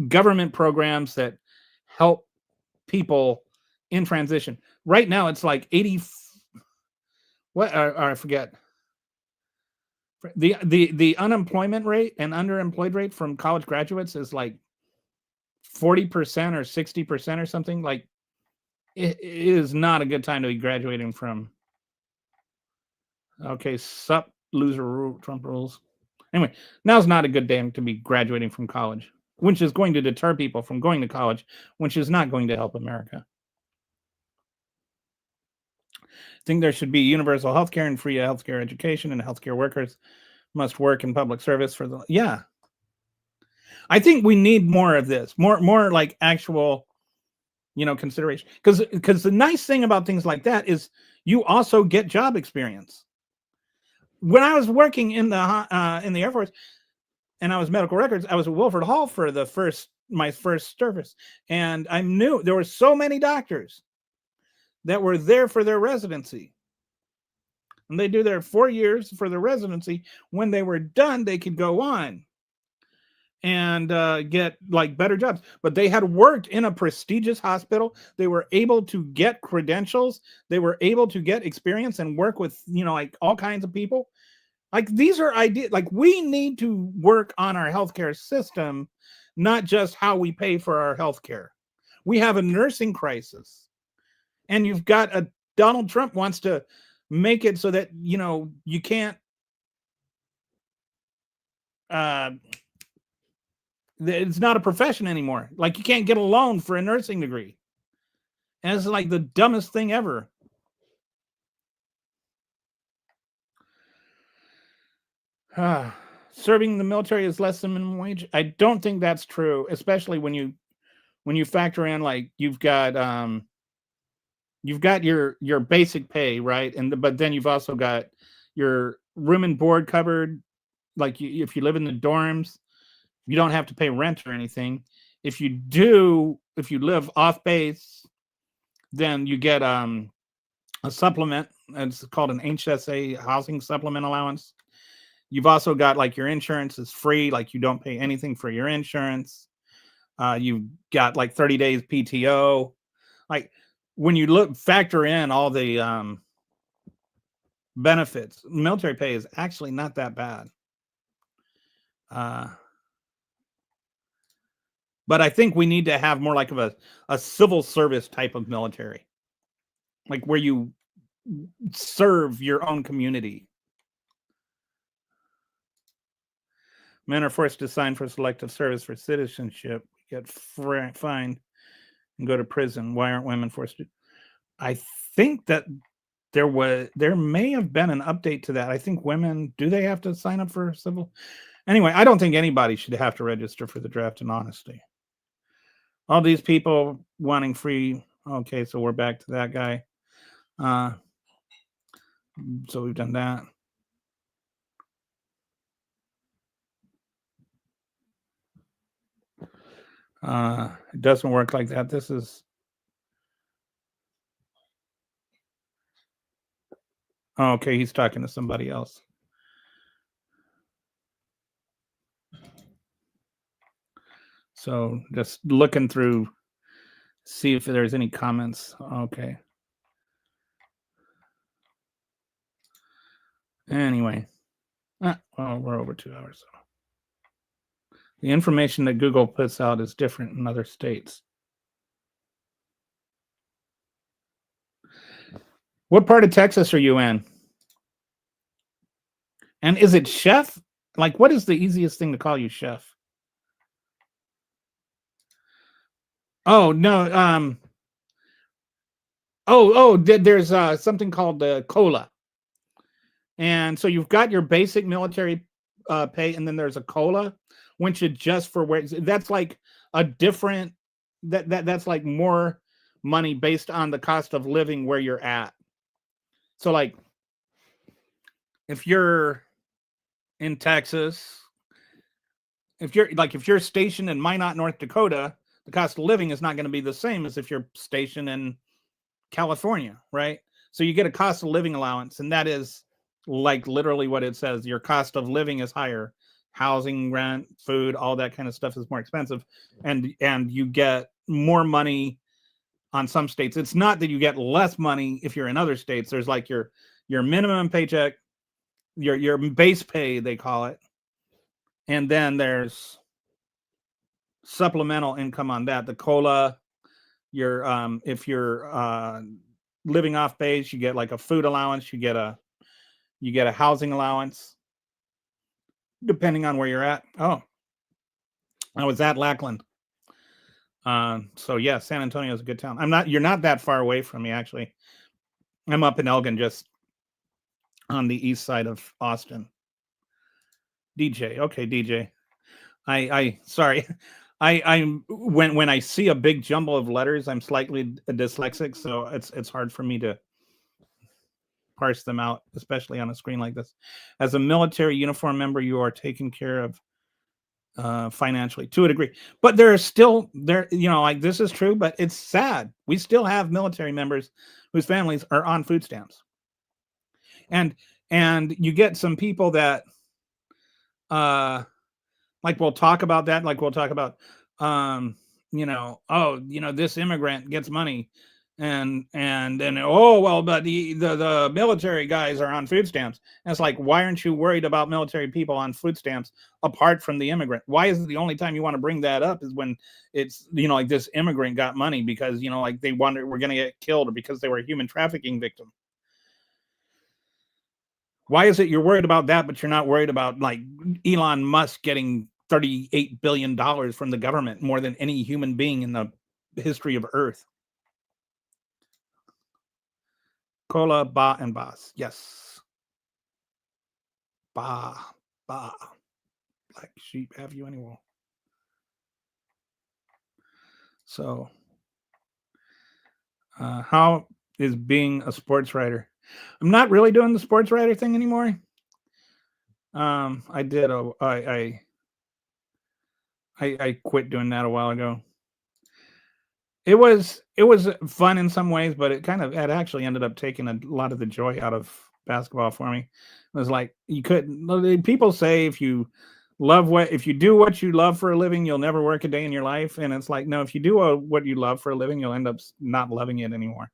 government programs that help people in transition. Right now, it's like 80. What? Or I forget. The unemployment rate and underemployed rate from college graduates is like 40% or 60% or something. Like, it is not a good time to be graduating from. Okay, sup loser Trump rules. Anyway, now's not a good time to be graduating from college, which is going to deter people from going to college, which is not going to help America. I think there should be universal health care and free healthcare education, and healthcare workers must work in public service for the. Yeah, I think we need more of this, more like actual, consideration. Because the nice thing about things like that is you also get job experience. When I was working in the Air Force and I was medical records, I was at Wilford Hall for my first service, and I knew there were so many doctors that were there for their residency. And they do their 4 years for their residency. When they were done, they could go on and get like better jobs. But they had worked in a prestigious hospital. They were able to get credentials. They were able to get experience and work with, like all kinds of people. Like, these are ideas. Like, we need to work on our healthcare system, not just how we pay for our healthcare. We have a nursing crisis, and you've got Donald Trump wants to make it so that you can't it's not a profession anymore. Like, you can't get a loan for a nursing degree, and it's like the dumbest thing ever. Serving the military is less than minimum wage. I don't think that's true, especially when you factor in, like, you've got your basic pay, right? But then you've also got your room and board covered. Like, if you live in the dorms, you don't have to pay rent or anything. If you live off base, then you get a supplement. It's called an HSA, housing supplement allowance. You've also got, like, your insurance is free. Like, you don't pay anything for your insurance. You've got like 30 days PTO. Like, when you factor in all the benefits, military pay is actually not that bad. But I think we need to have more like of a civil service type of military, like where you serve your own community. Men are forced to sign for selective service for citizenship, get fined, and go to prison. Why aren't women forced to? I think that there may have been an update to that. I think women, do they have to sign up for civil? Anyway, I don't think anybody should have to register for the draft in honesty. All these people wanting free. Okay, so we're back to that guy. So we've done that. It doesn't work like that. This is okay. He's talking to somebody else. So just looking through, see if there's any comments. Okay. Anyway, well, we're over 2 hours. So. The information that Google puts out is different in other states. What part of Texas are you in? And is it chef? Like, what is the easiest thing to call you, chef? Oh no. There's something called COLA, and so you've got your basic military pay, and then there's a COLA, which is just for where that's like a different that's like more money based on the cost of living where you're at. So like if you're in Texas, if you're stationed in Minot, North Dakota, the cost of living is not going to be the same as if you're stationed in California, right? So you get a cost of living allowance, and that is like literally what it says. Your cost of living is higher. Housing, rent, food, all that kind of stuff is more expensive, and you get more money on some states. It's not that you get less money if you're in other states. There's like your minimum paycheck, your base pay, they call it, and then there's supplemental income on that. The COLA, your if you're living off base, you get like a food allowance, you get a housing allowance depending on where you're at. Oh, I was at Lackland. So yeah, San Antonio is a good town. You're not that far away from me, actually. I'm up in Elgin, just on the east side of Austin. DJ. Okay, DJ. Sorry. I'm when I see a big jumble of letters, I'm slightly dyslexic, so it's hard for me to parse them out, especially on a screen like this. As a military uniform member, you are taken care of financially to a degree, but there are still like this is true, but it's sad. We still have military members whose families are on food stamps, and you get some people that like we'll talk about that, like we'll talk about this immigrant gets money, and oh well, but the military guys are on food stamps. And it's like, why aren't you worried about military people on food stamps apart from the immigrant? Why is it the only time you want to bring that up is when it's like this immigrant got money because like they were going to get killed, or because they were a human trafficking victim? Why is it you're worried about that, but you're not worried about like Elon Musk getting $38 billion from the government, more than any human being in the history of Earth? Cola, ba, and bas. Yes. Ba, ba. Black sheep, have you any wool? So, how is being a sports writer? I'm not really doing the sports writer thing anymore. I did I quit doing that a while ago. It was fun in some ways, but it actually ended up taking a lot of the joy out of basketball for me. It was like people say if you do what you love for a living, you'll never work a day in your life. And it's like, no, if you do what you love for a living, you'll end up not loving it anymore.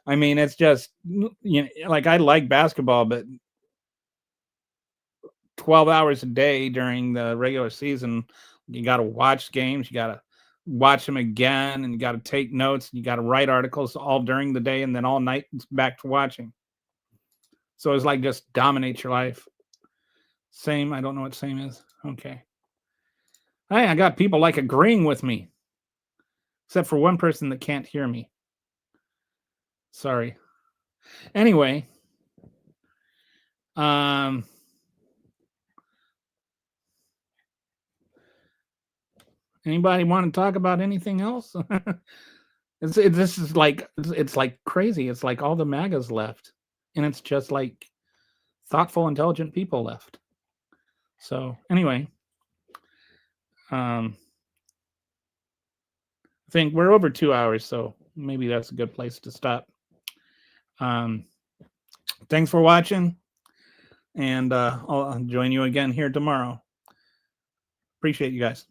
I mean, it's just, like I like basketball, but 12 hours a day during the regular season, you got to watch games, you got to watch them again, and you got to take notes, and you got to write articles all during the day, and then all night it's back to watching. So it's like just dominate your life. Same. I don't know what same is. Okay. Hey, I got people like agreeing with me, except for one person that can't hear me. Sorry. Anyway, anybody want to talk about anything else? This is like, it's like crazy. It's like all the MAGAs left, and it's just like thoughtful, intelligent people left. So anyway, think we're over 2 hours, so maybe that's a good place to stop. Thanks for watching, and I'll join you again here tomorrow. Appreciate you guys.